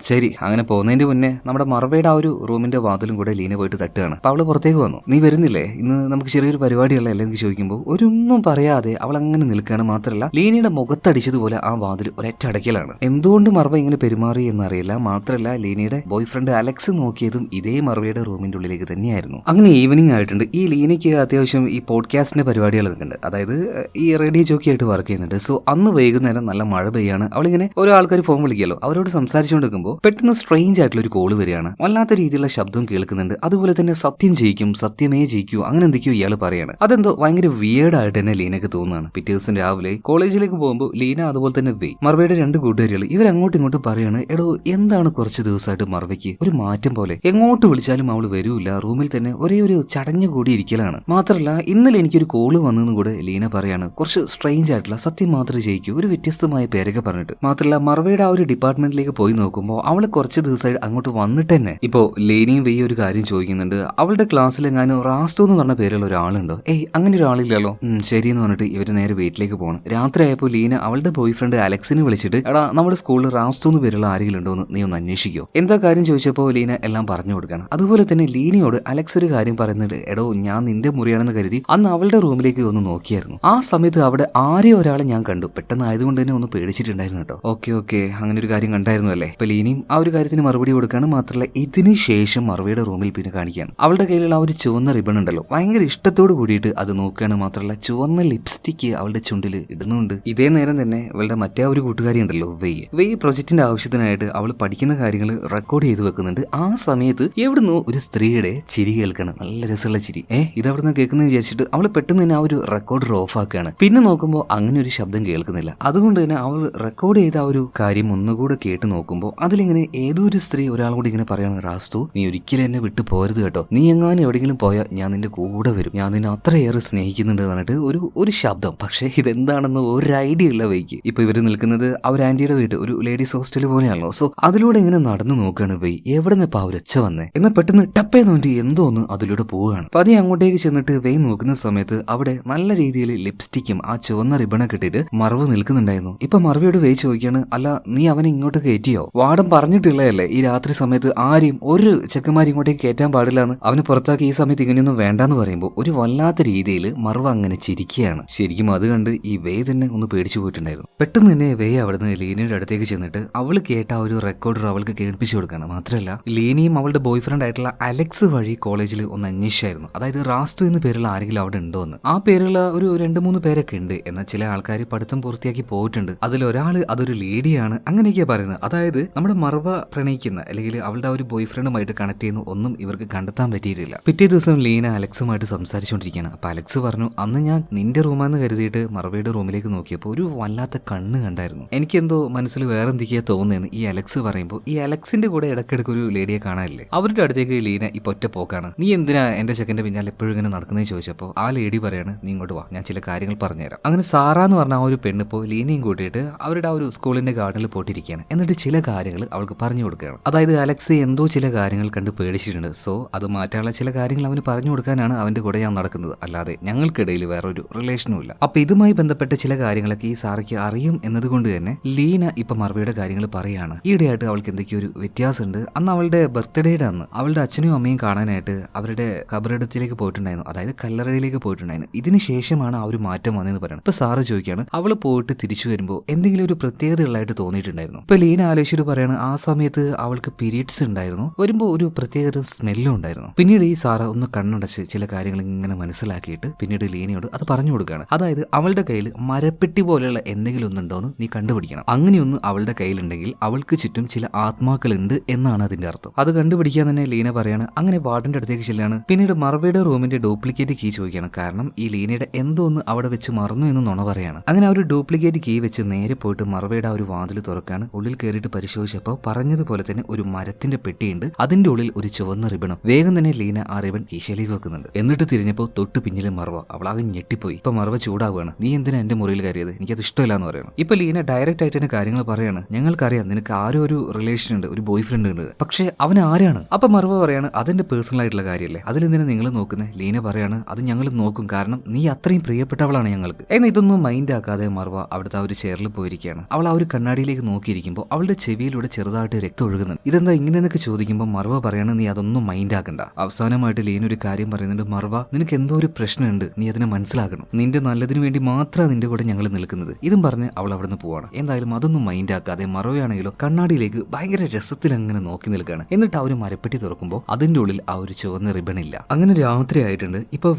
ശരി. അങ്ങനെ പോകുന്നതിന്റെ മുന്നേ നമ്മുടെ മറവയുടെ ആ ഒരു റൂമിന്റെ വാതിലും കൂടെ ലീന പോയിട്ട് തട്ടുകയാണ്. അപ്പൊ അവള് പുറത്തേക്ക് വന്നു. നീ വരുന്നില്ലേ, ഇന്ന് നമുക്ക് ചെറിയൊരു പരിപാടിയുള്ളല്ലേ എന്ന് ചോദിക്കുമ്പോൾ ഒരൊന്നും പറയാതെ അവൾ അങ്ങനെ നിൽക്കുകയാണ്. മാത്രമല്ല ലീനയുടെ മുഖത്തടിച്ചതുപോലെ ആ വാതിൽ ഒരൊറ്റ അടയ്ക്കലാണ്. എന്തുകൊണ്ട് മറവ ഇങ്ങനെ പെരുമാറി എന്നറിയില്ല. മാത്രമല്ല ലീനയുടെ ബോയ് ഫ്രണ്ട് അലക്സ് നോക്കിയതും ഇതേ മറവയുടെ റൂമിന്റെ ഉള്ളിലേക്ക് തന്നെയായിരുന്നു. അങ്ങനെ ഈവനിങ് ആയിട്ടുണ്ട്. ഈ ലീനയ്ക്ക് അത്യാവശ്യം ഈ പോഡ്കാസ്റ്റിന്റെ പരിപാടികളൊക്കെ ഉണ്ട്, അതായത് ഈ റേഡിയോ ജോക്കി ആയിട്ട് വർക്ക് ചെയ്യുന്നുണ്ട്. സോ അന്ന് വൈകുന്നേരം നല്ല മഴ പെയ്യാണ്. അവളിങ്ങനെ ഓരോ ആൾക്കാർ ഫോൺ വിളിക്കാലോ, അവരോട് സംസാരിച്ചുകൊണ്ടിരിക്കുമ്പോൾ പെട്ടെന്ന് സ്ട്രേഞ്ച് ആയിട്ടുള്ള ഒരു കോള് വരികയാണ്. വല്ലാത്ത രീതിയിലുള്ള ശബ്ദവും കേൾക്കുന്നുണ്ട്. അതുപോലെ തന്നെ സത്യം ജയിക്കും, സത്യമേ ജയിക്കൂ, അങ്ങനെ എന്തൊക്കെയോ ഇയാൾ പറയാണ്. അതെന്തോ ഭയങ്കര വിയേർഡ് ആയിട്ട് തന്നെ ലീനക്ക് തോന്നുകയാണ്. പിറ്റേ ദിവസം രാവിലെ കോളേജിലേക്ക് പോകുമ്പോൾ ലീന അതുപോലെ തന്നെ മർവയുടെ 2 കൂട്ടുകാരികൾ ഇവരങ്ങോട്ടും ഇങ്ങോട്ടും പറയാണ്, എടോ എന്താണ് കുറച്ച് ദിവസമായിട്ട് മർവയ്ക്ക് ഒരു മാറ്റം പോലെ, എങ്ങോട്ട് വിളിച്ചാലും അവള് വരൂല, റൂമിൽ തന്നെ ഒരേ ഒരു ചടഞ്ഞു കൂടി ഇരിക്കലാണ്. മാത്രമല്ല ഇന്നലെ എനിക്കൊരു കോള് വന്നെന്ന് കൂടെ ലീന പറയാണ്. കുറച്ച് സ്ട്രേഞ്ച് ആയിട്ടുള്ള സത്യം മാത്രമേ ജയിക്കൂ, ഒരു വ്യത്യസ്തമായ പേരൊക്കെ പറഞ്ഞിട്ട്. മാത്രമല്ല മർവയുടെ ആ ഒരു ഡിപ്പാർട്ട്മെന്റിലേക്ക് പോയി നോക്കുമ്പോൾ അവള് കുറച്ച് ദിവസമായി അങ്ങോട്ട് വന്നിട്ട് തന്നെ. ഇപ്പോ ലീനയും വെയ്യ ഒരു കാര്യം ചോദിക്കുന്നുണ്ട്, അവളുടെ ക്ലാസ്സിൽ എങ്ങാനും റാസ്തു എന്ന് പറഞ്ഞ പേരുള്ള ഒരാളുണ്ടോ? അങ്ങനെ ഒരാളില്ലല്ലോ. ശരിയെന്ന് പറഞ്ഞിട്ട് ഇവര് നേരെ വീട്ടിലേക്ക് പോകണം. രാത്രി ആയപ്പോൾ ലീന അവളുടെ ബോയ് ഫ്രണ്ട് അലക്സിനെ വിളിച്ചിട്ട് എടാ നമ്മുടെ സ്കൂളിൽ റാസ്തു എന്ന് പേരുള്ള ആരെങ്കിലും ഉണ്ടോ എന്ന് നീ ഒന്ന് അന്വേഷിക്കോ. എന്താ കാര്യം ചോദിച്ചപ്പോൾ ലീന എല്ലാം പറഞ്ഞു കൊടുക്കണം. അതുപോലെ തന്നെ ലീനയോട് അലക്സ് ഒരു കാര്യം പറയുന്നുണ്ട്, എടോ ഞാൻ നിന്റെ മുറിയാണെന്ന് കരുതി അന്ന് അവളുടെ റൂമിലേക്ക് ഒന്ന് നോക്കിയായിരുന്നു. ആ സമയത്ത് അവിടെ ആരെയോ ഒരാളെ ഞാൻ കണ്ടു, പെട്ടെന്ന് ആയതുകൊണ്ട് തന്നെ ഒന്ന് പേടിച്ചിട്ടുണ്ടായിരുന്നു കേട്ടോ. ഓക്കെ അങ്ങനെ ഒരു കാര്യം കണ്ടായിരുന്നു അല്ലേ. ഇപ്പൊ ലീനയും ആ ഒരു കാര്യത്തിന് മറുപടി കൊടുക്കുകയാണ്. മാത്രമല്ല ഇതിന് ശേഷം മറുപടിയുടെ റൂമിൽ പിന്നെ കാണിക്കുകയാണ്. അവളുടെ കയ്യിലുള്ള ആ ഒരു ചുവന്ന റിബൺ ഉണ്ടല്ലോ, ഭയങ്കര ഇഷ്ടത്തോട് കൂടിയിട്ട് അത് നോക്കുകയാണ്. മാത്രമല്ല ചുവന്ന ലിപ്സ്റ്റിക്ക് അവളുടെ ചുണ്ടിൽ ഇടുന്നുണ്ട്. ഇതേ നേരം തന്നെ അവളുടെ മറ്റേ ഒരു കൂട്ടുകാരി ഉണ്ടല്ലോ വെയ് പ്രൊജക്ടിന്റെ ആവശ്യത്തിനായിട്ട് അവൾ പഠിക്കുന്ന കാര്യങ്ങൾ റെക്കോർഡ് ചെയ്ത് വെക്കുന്നുണ്ട്. ആ സമയത്ത് എവിടുന്നോ ഒരു സ്ത്രീയുടെ ചിരി കേൾക്കണം, നല്ല രസമുള്ള ചിരി. ഇതെവിടുന്ന് കേൾക്കുന്ന വിചാരിച്ചിട്ട് അവൾ പെട്ടെന്ന് തന്നെ ആ ഒരു റെക്കോർഡർ ഓഫ് ആക്കുകയാണ്. പിന്നെ നോക്കുമ്പോൾ അങ്ങനെ ഒരു ശബ്ദം കേൾക്കുന്നില്ല. അതുകൊണ്ട് തന്നെ അവൾ റെക്കോർഡ് ചെയ്ത ആ ഒരു കാര്യം ഒന്നുകൂടെ കേട്ട് നോക്കുമ്പോൾ അതിലിങ്ങനെ ഏതോ ഒരു സ്ത്രീ ഒരാളോട് ഇങ്ങനെ പറയാണ്, റാസ്തു നീ ഒരിക്കലും ഒരിക്കലും എന്നെ വിട്ടു പോരുത് കേട്ടോ, നീ എങ്ങാനും എവിടെയെങ്കിലും പോയാൽ ഞാൻ നിന്റെ കൂടെ വരും, ഞാൻ നിന്നെ അത്രയേറെ സ്നേഹിക്കുന്നുണ്ട് പറഞ്ഞിട്ട് ഒരു ശബ്ദം. പക്ഷേ ഇതെന്താണെന്ന് ഒരു ഐഡിയ ഇല്ല വൈക്ക്. ഇപ്പൊ ഇവര് നിൽക്കുന്നത് അവർ ആന്റിയുടെ വീട്, ഒരു ലേഡീസ് ഹോസ്റ്റൽ പോലെയാണല്ലോ. സോ അതിലൂടെ ഇങ്ങനെ നടന്നു നോക്കുകയാണ് വൈ, എവിടെ നിന്ന് ഇപ്പൊ അവരൊച്ച വന്നേ എന്നാൽ പെട്ടെന്ന് ടപ്പേന്ന് വേണ്ടി എന്തോ ഒന്ന് അതിലൂടെ പോവുകയാണ്. അപ്പൊ അതേ അങ്ങോട്ടേക്ക് ചെന്നിട്ട് വൈ നോക്കുന്ന സമയത്ത് അവിടെ നല്ല രീതിയിൽ ലിപ്സ്റ്റിക്കും ആ ചുവന്ന റിബണൊക്കെ ഇട്ടിട്ട് മറവ് നിൽക്കുന്നുണ്ടായിരുന്നു. ഇപ്പൊ മറവിയോട് വൈ ചോദിക്കാണ്, അല്ല നീ അവനെ ഇങ്ങോട്ട് കയറ്റിയോ? വാടം പറഞ്ഞിട്ടുള്ളതല്ലേ ഈ രാത്രി സമയത്ത് ആരെയും ഒരു ചെക്കന്മാർ ഇങ്ങോട്ടേക്ക് കയറ്റാൻ പാടില്ല എന്ന്, അവന് പുറത്താക്കി ഈ സമയത്ത് ഇങ്ങനെയൊന്നും വേണ്ടാന്ന് പറയുമ്പോൾ ഒരു വല്ലാത്ത രീതിയിൽ മറവ് അങ്ങനെ ചിരിക്കുകയാണ്. ശരിക്കും അത് കണ്ട് ഈ വേ തന്നെ ഒന്ന് പേടിച്ചു പോയിട്ടുണ്ടായിരുന്നു. പെട്ടെന്ന് തന്നെ വേ അവിടുന്ന് ലീനയുടെ അടുത്തേക്ക് ചെന്നിട്ട് അവള് കേട്ട ആ ഒരു റെക്കോർഡർ അവൾക്ക് കേൾപ്പിച്ചു കൊടുക്കുകയാണ്. മാത്രമല്ല ലീനയും അവളുടെ ബോയ് ഫ്രണ്ട് ആയിട്ടുള്ള അലക്സ് വഴി കോളേജിൽ ഒന്ന് അന്വേഷിച്ചായിരുന്നു, അതായത് റാസ്തു എന്ന പേരുള്ള ആരെങ്കിലും അവിടെ ഉണ്ടോ എന്ന്. ആ പേരുള്ള ഒരു 2-3 പേരൊക്കെ ഉണ്ട്, എന്നാൽ ചില ആൾക്കാർ പഠിത്തം പൂർത്തിയാക്കി പോയിട്ടുണ്ട്, അതിലൊരാള് അതൊരു ലേഡിയാണ് അങ്ങനെയൊക്കെയാ പറയുന്നത്. അതായത് നമ്മുടെ മറവ പ്രണയിക്കുന്ന അല്ലെങ്കിൽ അവളുടെ ആ ഒരു ബോയ് ഫ്രണ്ടുമായിട്ട് കണക്ട് ചെയ്യുന്ന ഒന്നും ഇവർക്ക് കണ്ടെത്താൻ പറ്റിയിട്ടില്ല. പിറ്റേ ദിവസം ലീന അലക്സുമായിട്ട് സംസാരിച്ചുകൊണ്ടിരിക്കുകയാണ്. അപ്പൊ അലക്സ് പറഞ്ഞു, അന്ന് ഞാൻ നിന്റെ റൂമാന്ന് കരുതിയിട്ട് മറവയുടെ റൂമിലേക്ക് നോക്കിയപ്പോൾ ഒരു വല്ലാത്ത കണ്ണ് കണ്ടായിരുന്നു, എനിക്കെന്തോ മനസ്സിൽ വേറെ എന്തൊക്കെയാ തോന്നുന്നതെന്ന് ഈ അലക്സ് പറയുമ്പോൾ ഈ അലക്സിന്റെ കൂടെ ഇടയ്ക്കിടയ്ക്ക് ഒരു ലേഡിയെ കാണാനില്ലേ, അവരുടെ അടുത്തേക്ക് ലീന ഇപ്പൊ ഒറ്റ പോക്കാണ്. നീ എന്തിനാ എന്റെ ചെക്കന്റെ പിന്നാലെ എപ്പോഴും ഇങ്ങനെ നടക്കുന്നതെന്ന് ചോദിച്ചപ്പോൾ ആ ലേഡി പറയാണ്, നീ ഇങ്ങോട്ട് വാ, ഞാൻ ചില കാര്യങ്ങൾ പറഞ്ഞുതരാം. അങ്ങനെ സാറ എന്ന് പറഞ്ഞ ആ ഒരു പെണ്ണിപ്പോ ലീനയും കൂട്ടിയിട്ട് അവരുടെ ആ ഒരു സ്കൂളിന്റെ ഗാർഡനിൽ പോയിട്ടിരിക്കുകയാണ്. എന്നിട്ട് ചില കാര്യങ്ങൾ അവൾക്ക് പറഞ്ഞു കൊടുക്കുകയാണ്. അതായത് അലക്സ് എന്തോ ചില കാര്യങ്ങൾ കണ്ട് പേടിച്ചിട്ടുണ്ട്, സോ അത് മാറ്റാനുള്ള ചില കാര്യങ്ങൾ അവന് പറഞ്ഞു കൊടുക്കാനാണ് അവന്റെ കൂടെ ഞാൻ നടക്കുന്നത്, അല്ലാതെ ഞങ്ങൾക്കിടയിൽ വേറൊരു റിലേഷനും ഇല്ല. അപ്പൊ ഇതുമായി ബന്ധപ്പെട്ട ചില കാര്യങ്ങളൊക്കെ ഈ സാറയ്ക്ക് അറിയും എന്നതുകൊണ്ട് തന്നെ ലീന ഇപ്പൊ മറവിയുടെ കാര്യങ്ങൾ പറയാണ്. ഈയിടെയായിട്ട് അവൾക്ക് എന്തൊക്കെയോ ഒരു വ്യത്യാസമുണ്ട്. അന്ന് അവളുടെ ബർത്ത്ഡേയുടെ അന്ന് അവളുടെ അച്ഛനും അമ്മയും കാണാനായിട്ട് അവരുടെ ഖബറിടത്തിലേക്ക് പോയിട്ടുണ്ടായിരുന്നു, അതായത് കല്ലറയിലേക്ക് പോയിട്ടുണ്ടായിരുന്നു. ഇതിന് ശേഷമാണ് ആ ഒരു മാറ്റം വന്നതെന്ന് പറയുന്നത്. ഇപ്പൊ സാറ് ചോദിക്കുകയാണ്, അവള് പോയിട്ട് തിരിച്ചു വരുമ്പോൾ എന്തെങ്കിലും ഒരു പ്രത്യേകത ഉള്ളതായിട്ട് തോന്നിയിട്ടുണ്ടായിരുന്നു? ഇപ്പൊ ലീന ആലോചിച്ചിട്ട് പറയാണ്, ആ സമയത്ത് അവൾക്ക് പീരിയഡ്സ് ഉണ്ടായിരുന്നു, വരുമ്പോൾ ഒരു പ്രത്യേക ഒരു സ്മെല്ലും ഉണ്ടായിരുന്നു. പിന്നീട് ഈ സാറ ഒന്ന് കണ്ണടച്ച് ചില കാര്യങ്ങൾ ഇങ്ങനെ മനസ്സിലാക്കിയിട്ട് പിന്നീട് ലീനയോട് അത് പറഞ്ഞു കൊടുക്കുകയാണ്. അതായത് അവളുടെ കയ്യിൽ മരപ്പെട്ടി പോലെയുള്ള എന്തെങ്കിലും ഒന്നുണ്ടോന്ന് നീ കണ്ടുപിടിക്കണം. അങ്ങനെയൊന്നും അവളുടെ കയ്യിലുണ്ടെങ്കിൽ അവൾക്ക് ചുറ്റും ചില ആത്മാക്കളുണ്ട് എന്നാണ് അതിന്റെ അർത്ഥം. അത് കണ്ടുപിടിക്കാൻ തന്നെ ലീന പറയാണ്. അങ്ങനെ വാർഡന്റെ അടുത്തേക്ക് ചെല്ലാണ്. പിന്നീട് മറവയുടെ റൂമിന്റെ ഡ്യൂപ്ലിക്കേറ്റ് കീ ചോദിക്കണം, കാരണം ഈ ലീനയുടെ എന്തോ ഒന്ന് അവിടെ വെച്ച് മറന്നു എന്ന് നുണ പറയാണ്. അങ്ങനെ ആ ഒരു ഡ്യൂപ്ലിക്കേറ്റ് കീ വെച്ച് നേരെ പോയിട്ട് മറവയുടെ ആ ഒരു വാതിൽ തുറക്കാണ്. ഉള്ളിൽ കയറിയിട്ട് പരിശോധിച്ചപ്പോൾ പറഞ്ഞതുപോലെ തന്നെ ഒരു മരത്തിന്റെ പെട്ടിയുണ്ട്, അതിന്റെ ഉള്ളിൽ ഒരു ചുവന്ന റിബണും. വേഗം തന്നെ ലീന ആ റിബൺ കീശയിലേക്ക് വെക്കുന്നുണ്ട്. എന്നിട്ട് തിരിഞ്ഞപ്പോൾ തൊട്ട് പിന്നിലെ മറവ. അവളാകെ ഞെട്ടിപ്പോയി. ഇപ്പൊ മറവ ചൂടാവുകയാണ്, നീ എന്തിനാ എന്റെ മുറിയിൽ കയറിയത്, എനിക്കത് ഇഷ്ടമില്ല എന്ന് പറയണം. ഇപ്പൊ ലീന ഡയറക്റ്റ് ആയിട്ട് തന്നെ കാര്യങ്ങൾ പറയാണ്, ഞങ്ങൾക്കറിയാം നിനക്ക് ആരോ ഒരു റിലേഷൻ ഉണ്ട്, ഒരു ബോയ് ഫ്രണ്ട് ഉണ്ട്, പക്ഷെ അവൻ ആരാണ്? അപ്പൊ മറവ പറയാണ്, അതെന്റെ പേഴ്സണൽ ആയിട്ടുള്ള കാര്യമല്ലേ, അതിലെന്തിനാ നിങ്ങൾ നോക്കുന്നത്? ലീന പറയാണ്, അത് ഞങ്ങൾ നോക്കും, കാരണം നീ അത്രയും പ്രിയപ്പെട്ടവളാണ് ഞങ്ങൾക്ക്. എന്നാൽ ഇതൊന്നും മൈൻഡ് ആക്കാതെ മറവ അവിടുത്തെ ആ ഒരു ചെയറിൽ പോയിരിക്കുകയാണ്. അവൾ ആ ഒരു കണ്ണാടിയിലേക്ക് നോക്കിയിരിക്കുമ്പോൾ അവളുടെ ചെവിയിലൂടെ ചെറുതായിട്ട് രക്തം ഒഴുകുന്നുണ്ട്. ഇതെന്താ ഇങ്ങനെയെന്നൊക്കെ ചോദിക്കുമ്പോൾ മറവ പറയാണ്, നീ അതൊന്നും മൈൻഡ് ആക്കണ്ട. അവസാനമായിട്ട് ലീന ഒരു കാര്യം പറയുന്നുണ്ട്, മറവ നിനക്ക് എന്തോ ഒരു പ്രശ്നമുണ്ട്, നീ അതിനെ മനസ്സിലാക്കണം, നിന്റെ നല്ലതിന് വേണ്ടി മാത്രമാണ് നിന്റെ കൂടെ ഞങ്ങൾ നിൽക്കുന്നത്. ഇതും പറഞ്ഞ് അവൾ അവിടെ നിന്ന് പോവാണ്. എന്തായാലും അതൊന്നും മൈൻഡ് ആക്കാതെ മറവയാണെങ്കിലോ കണ്ണാടിയിലേക്ക് ഭയങ്കര രസത്തിൽ അങ്ങനെ നോക്കി നിൽക്കുകയാണ്. എന്നിട്ട് ആ ഒരു മരപ്പെട്ടി തുറക്കുമ്പോൾ അതിന്റെ ഉള്ളിൽ ആ ഒരു ചുവന്ന റിബൺ ഇല്ല. അങ്ങനെ രാത്രി ആയിട്ടുണ്ട്. ഇപ്പൊ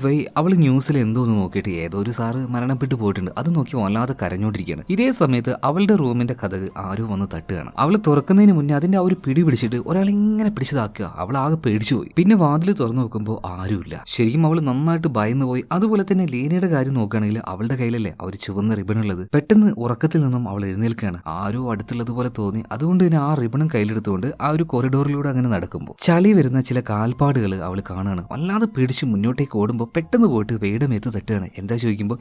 അവൾ ന്യൂസിൽ എന്തോ ഒന്ന് നോക്കിയിട്ട് ഏതോ ഒരു സാറ് മരണപ്പെട്ടു പോയിട്ടുണ്ട്, അത് നോക്കി വല്ലാതെ കരഞ്ഞോണ്ടിരിക്കുകയാണ്. ഇതേ സമയത്ത് അവളുടെ റൂമിന്റെ കഥക് ആരോ വന്ന് തട്ടുകയാണ്. അവൾ തുറക്കുന്നതിന് മുന്നേ അതിന്റെ ആ ഒരു പിടി പിടിച്ചിട്ട് ഒരാളിങ്ങനെ പിടിച്ചതാക്കുക. അവൾ ആകെ പേടിച്ചു പോയി. പിന്നെ വാതിൽ തുറന്നു നോക്കുമ്പോൾ ആരുമില്ല. ശരിക്കും അവൾ നന്നായിട്ട് ഭയന്നു പോയി. അതുപോലെ തന്നെ ലീനയുടെ കാര്യം നോക്കുകയാണെങ്കിൽ അവളുടെ കയ്യിലല്ലേ ആ ഒരു ചുവന്ന റിബൺ ഉള്ളത്. പെട്ടെന്ന് ഉറക്കത്തിൽ നിന്നും അവൾ എഴുന്നേൽക്കുകയാണ്. ആരോ അടുത്തുള്ളതുപോലെ തോന്നി. അതുകൊണ്ട് തന്നെ ആ റിബണും കയ്യിലെടുത്തുകൊണ്ട് ആ ഒരു കോറിഡോറിലൂടെ അങ്ങനെ നടക്കുമ്പോൾ ചളി വരുന്ന ചില കാൽപ്പാടുകൾ അവൾ കാണുകയാണ്. വല്ലാതെ പേടിച്ച് മുന്നോട്ടേക്ക് ഓടുമ്പോൾ പെട്ടെന്ന് പോയിട്ട് വേയുടെ മേത്ത് തട്ടുകയാണ്. എന്താ ചോദിക്കുമ്പോൾ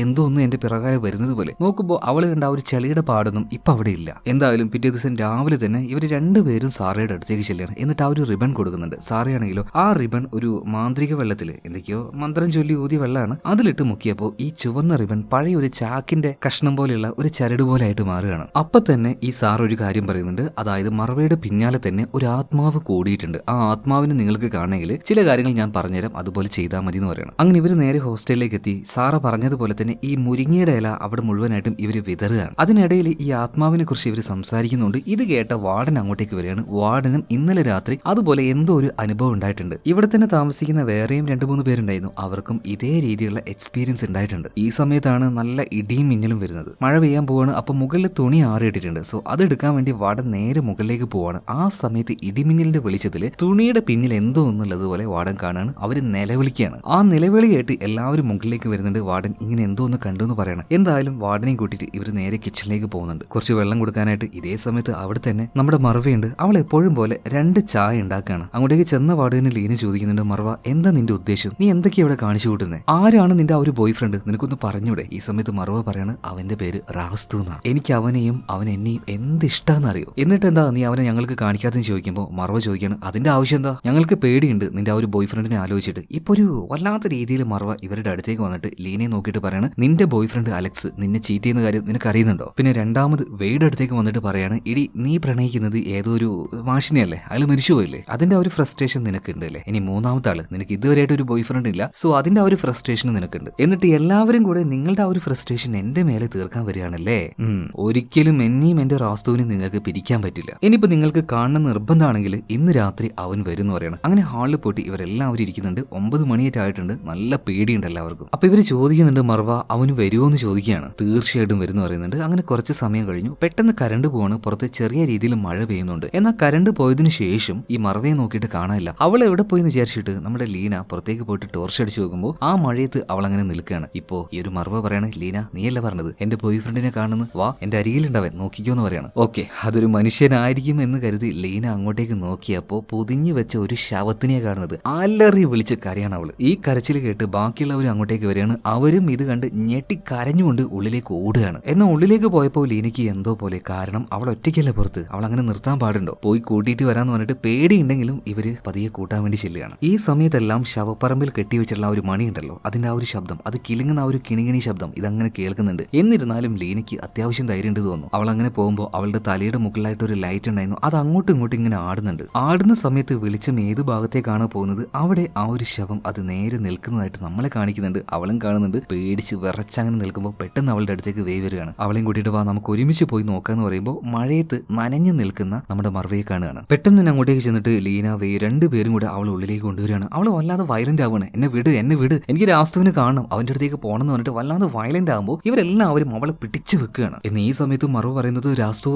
എന്തോ ഒന്ന് എന്റെ പിറകാലെ വരുന്നത് പോലെ. നോക്കുമ്പോൾ അവൾ കണ്ട ആ ഒരു ചളിയുടെ പാടൊന്നും ഇപ്പൊ അവിടെ ഇല്ല. എന്തായാലും പിറ്റേ ദിവസം രാവിലെ തന്നെ ഇവർ രണ്ടുപേരും സാറയുടെ അടുത്തേക്ക് ചെല്ലുകയാണ്. എന്നിട്ട് ആ ഒരു റിബൺ കൊടുക്കുന്നുണ്ട്. സാറയാണെങ്കിലോ ആ റിബൺ ഒരു മാന്ത്രിക വെള്ളത്തിൽ എന്തൊക്കെയോ മന്ത്രം ചൊല്ലി ഊതിയ വെള്ളമാണ്, അതിലിട്ട് മുക്കിയപ്പോൾ ഈ ചുവന്ന റിബൺ പഴയ ഒരു ചാക്കിന്റെ കഷ്ണം പോലെയുള്ള ഒരു ചരട് പോലെ ആയിട്ട് മാറുകയാണ്. അപ്പൊ തന്നെ ഈ സാർ ഒരു കാര്യം പറയുന്നുണ്ട്, അതായത് മറവയുടെ പിന്നാലെ തന്നെ ഒരു ആത്മാവ് കൂടിയിട്ടുണ്ട്. ആ ആത്മാവിനെ നിങ്ങൾക്ക് കാണണമെങ്കിൽ ചില കാര്യങ്ങൾ ഞാൻ പറഞ്ഞുതരാം, അതുപോലെ ചെയ്താൽ മതി എന്ന് പറയണം. അങ്ങനെ ഇവർ നേരെ ഹോസ്റ്റലിലേക്ക് എത്തി. സാറ പറഞ്ഞതുപോലെ തന്നെ ഈ മുരിങ്ങയുടെ ഇല അവിടെ മുഴുവനായിട്ടും ഇവർ വിതറുകയാണ്. അതിനിടയിൽ ഈ ആത്മാവിനെ കുറിച്ച് ഇവർ സംസാരിക്കുന്നുണ്ട്. ഇത് കേട്ട വാർഡൻ അങ്ങോട്ടേക്ക് വരികയാണ്. വാർഡനും ഇന്നലെ രാത്രി അതുപോലെ എന്തോ ഒരു അനുഭവം ഉണ്ടായിട്ടുണ്ട്. ഇവിടെ തന്നെ താമസിക്കുന്ന വേറെയും 2-3 പേരുണ്ടായിരുന്നു, അവർക്കും ഇതേ രീതിയിലുള്ള എക്സ്പീരിയൻസ് ഉണ്ടായിട്ടുണ്ട്. ഈ സമയത്താണ് നല്ല ഇടിയും മിന്നലും വരുന്നത്. മഴ പെയ്യാൻ പോവാണ്. അപ്പൊ മുകളിൽ തുണി ആറിയിട്ടിട്ടുണ്ട്. സോ അതെടുക്കാൻ വേണ്ടി വാർഡൻ നേരെ മുകളിലേക്ക് പോവാണ്. ആ സമയത്ത് ഇടിമിന്നലിന്റെ വെളിച്ചത്തിൽ തുണിയുടെ പിന്നിൽ എന്തോ ഒന്നുള്ളതുപോലെ വാർഡൻ കാണാണ്. അവര് നിലവിളിക്കുകയാണ്. ആ നിലവിളി കേട്ട് എല്ലാവരും മുകളിലേക്ക് വരുന്നുണ്ട്. വാർഡൻ ഇങ്ങനെ എന്തോ ഒന്ന് കണ്ടു എന്ന് പറയണം. എന്തായാലും വാർഡനെയും കൂട്ടിയിട്ട് ഇവർ നേരെ കിച്ചണിലേക്ക് പോകുന്നുണ്ട്. കുറച്ച് വെള്ളം കൊടുക്കാനായിട്ട്. ഇതേ സമയത്ത് അവിടെ തന്നെ നമ്മുടെ മറവയുണ്ട്. അവൾ എപ്പോഴും പോലെ 2 ചായ ഉണ്ടാക്കുകയാണ്. അങ്ങോട്ടേക്ക് ചെന്ന പാടുതന്നെ ലീന ചോദിക്കുന്നുണ്ട്, മർവ എന്താ നിന്റെ ഉദ്ദേശം, നീ എന്തൊക്കെയാ ഇവിടെ കാണിച്ചു കൂട്ടുന്നത്, ആരാണ് നിന്റെ ആ ഒരു ബോയ് ഫ്രണ്ട്, നിനക്കൊന്ന് പറഞ്ഞൂടെ? ഈ സമയത്ത് മർവ പറയാണ്, അവന്റെ പേര് റാസ്തു എന്നാ, എനിക്ക് അവനെയും അവൻ എന്നെയും എന്ത് ഇഷ്ടാന്ന് അറിയോ, എന്നിട്ട് എന്താ നീ അവനെ ഞങ്ങൾക്ക് കാണിക്കാത്തെന്ന് ചോദിക്കുമ്പോൾ മർവ ചോദിക്കാണ്, അതിന്റെ ആവശ്യം എന്താ, ഞങ്ങൾക്ക് പേടിയുണ്ട് നിന്റെ ആ ഒരു ബോയ് ഫ്രണ്ടിനെ ആലോചിച്ചിട്ട്. ഇപ്പൊ ഒരു വല്ലാത്ത രീതിയിൽ മർവ ഇവരുടെ അടുത്തേക്ക് വന്നിട്ട് ലീനയെ നോക്കിയിട്ട് പറയാണ്, നിന്റെ ബോയ് ഫ്രണ്ട് അലക്സ് നിന്നെ ചീറ്റ് ചെയ്യുന്ന കാര്യം നിനക്ക് അറിയുന്നുണ്ടോ? പിന്നെ രണ്ടാമത് വെയ്ഡ് അടുത്തേക്ക് വന്നിട്ട് പറയാണ്, ഇടി നീ പ്രണയിക്കുന്നത് ഏതോ ഒരു മാഷിനെയല്ലേ, അയാൾ മരിച്ചുപോയില്ലേ, അതിന്റെ ആ ഒരു ഫ്രസ്ട്രേഷൻ നിനക്കുണ്ട് അല്ലേ. ഇനി മൂന്നാമത്തെ ആള്, നിനക്ക് ഇതുവരെയായിട്ട് ഒരു ബോയ് ഫ്രണ്ട് ഇല്ല, സോ അതിന്റെ ആ ഒരു ഫ്രസ്ട്രേഷൻ നിനക്കുണ്ട്, എന്നിട്ട് എല്ലാവരും കൂടെ നിങ്ങളുടെ ആ ഒരു ഫ്രസ്ട്രേഷൻ എന്റെ മേലെ തീർക്കാൻ വരികയാണല്ലേ. ഒരിക്കലും എന്നെയും എന്റെ റാസ്തുവിനെ നിങ്ങൾക്ക് പിരിക്കാൻ പറ്റില്ല. ഇനിയിപ്പോ നിങ്ങൾക്ക് കാണുന്ന നിർബന്ധമാണെങ്കിൽ ഇന്ന് രാത്രി അവൻ വരും എന്ന് പറയണം. അങ്ങനെ ഹാളിൽ പോയിട്ട് ഇവരെല്ലാവരും ഇരിക്കുന്നുണ്ട്. 9 മണിയായിട്ടുണ്ട്. നല്ല പേടിയുണ്ട് എല്ലാവർക്കും. അപ്പൊ ഇവര് ചോദിക്കുന്നുണ്ട്, മർവ അവന് വരുമോ എന്ന് ചോദിക്കുകയാണ്. തീർച്ചയായിട്ടും വരുന്നു പറയുന്നുണ്ട്. അങ്ങനെ കുറച്ച് സമയം കഴിഞ്ഞു. പെട്ടെന്ന് കരണ്ട് പോവാണ്. പുറത്ത് ചെറിയ രീതിയിൽ മഴ പെയ്യുന്നുണ്ട്. എന്നാൽ കരണ്ട് പോയതിനു ശേഷം ഈ മർവയെ നോക്കിയിട്ട് കാണാനില്ല. അവൾ എവിടെ പോയി എന്ന് വിചാരിച്ചിട്ട് നമ്മുടെ ലീന പുറത്തേക്ക് പോയിട്ട് ടോർച്ച് അടിച്ചു നോക്കുമ്പോൾ ആ മഴയത്ത് അവൾ അങ്ങനെ നിൽക്കുകയാണ്. ഇപ്പോ ഈ ഒരു മർവ പറയാണ്, ലീന നീയല്ല പറഞ്ഞത് എന്റെ ബോയ് ഫ്രണ്ടിനെ കാണുന്നു, വാ എന്റെ അരികിലുണ്ടാവൻ നോക്കിക്കോ എന്ന് പറയാണ്. ഓക്കെ, അതൊരു മനുഷ്യനായിരിക്കും എന്ന് കരുതി ലീന അങ്ങോട്ടേക്ക് നോക്കിയപ്പോ പൊതിഞ്ഞു വെച്ച ഒരു ശവത്തിനെ കാണുന്നത്. അലറി വിളിച്ച് കരയാണ് അവള്. ഈ കരച്ചിൽ കേട്ട് ബാക്കിയുള്ളവർ അങ്ങോട്ടേക്ക് വരികയാണ്. അവരും ഇത് കണ്ട് ഞെട്ടി കരഞ്ഞുകൊണ്ട് ഉള്ളിലേക്ക് ഓടുകയാണ്. എന്നാൽ ഉള്ളിലേക്ക് പോയപ്പോൾ ലീനയ്ക്ക് എന്തോ പോലെ, കാരണം അവൾ ഒറ്റയ്ക്കല്ലേ പുറത്ത്, അവൾ അങ്ങനെ നിർത്താൻ പാടുണ്ടോ, പോയി കൂട്ടിയിട്ട് വരാന്ന് പറഞ്ഞിട്ട് പേടിയുണ്ടെങ്കിലും ഇവര് പതിയെ കൂട്ടാൻ വേണ്ടി ചെല്ലുകയാണ്. ഈ സമയത്തെല്ലാം ശവപ്പറമ്പിൽ കെട്ടിവെച്ചിട്ടുള്ള ആ ഒരു മണി ഉണ്ടല്ലോ, അതിന്റെ ആ ഒരു ശബ്ദം, അത് കിളുങ്ങുന്ന ആ ഒരു കിണിങ്ങിണി ശബ്ദം ഇതങ്ങനെ കേൾക്കുന്നുണ്ട്. എന്നിരുന്നാലും ലീനയ്ക്ക് അത്യാവശ്യം ധൈര്യം ഉണ്ട് തോന്നുന്നു. അവൾ അങ്ങനെ പോകുമ്പോൾ അവളുടെ തലയുടെ മുകളിലായിട്ട് ഒരു ലൈറ്റ് ഉണ്ടായിരുന്നു, അത് അങ്ങോട്ടും ഇങ്ങോട്ടും ഇങ്ങനെ ആടുന്നുണ്ട്. ആടുന്ന സമയത്ത് വെളിച്ചം ഏത് ഭാഗത്തേക്കാണ് പോകുന്നത്, അവിടെ ആ ഒരു ശവം അത് നേരെ നിൽക്കുന്നതായിട്ട് നമ്മളെ കാണിക്കുന്നുണ്ട്. അവളും കാണുന്നുണ്ട്. പേടിച്ച് വിറച്ചങ്ങനെ നിൽക്കുമ്പോൾ പെട്ടെന്ന് അവളുടെ അടുത്തേക്ക് വേ വരികയാണ്. അവളെയും കൂട്ടിയിട്ട് വാ നമുക്ക് ഒരുമിച്ച് പോയി നോക്കാന്ന് പറയുമ്പോൾ മഴയത്ത് നനഞ്ഞു നിൽക്കുന്ന നമ്മുടെ മർവയെ കാണുകയാണ്. പെട്ടെന്ന് തന്നെ അങ്ങോട്ടേക്ക് ചെന്നിട്ട് ലീന വേ രണ്ടുപേരും കൂടെ അവൾ ഉള്ളിലേക്ക് കൊണ്ടുവരികയാണ്. അവൾ വല്ലാതെ വയലന്റ് ആവുകയാണ്. എന്നെ വിട്, എനിക്ക് രാസ്തുവിനെ കാണണം, അവന്റെ അടുത്തേക്ക് പോകണം എന്ന് പറഞ്ഞിട്ട് വല്ലാതെ വയലന്റ് ആകുമ്പോൾ ഇവരെല്ലാവരും അവളെ പിടിച്ചു വെക്കുകയാണ്. എന്ന് ഈ സമയത്ത് മറവ് പറയുന്നത്, രാസ്തു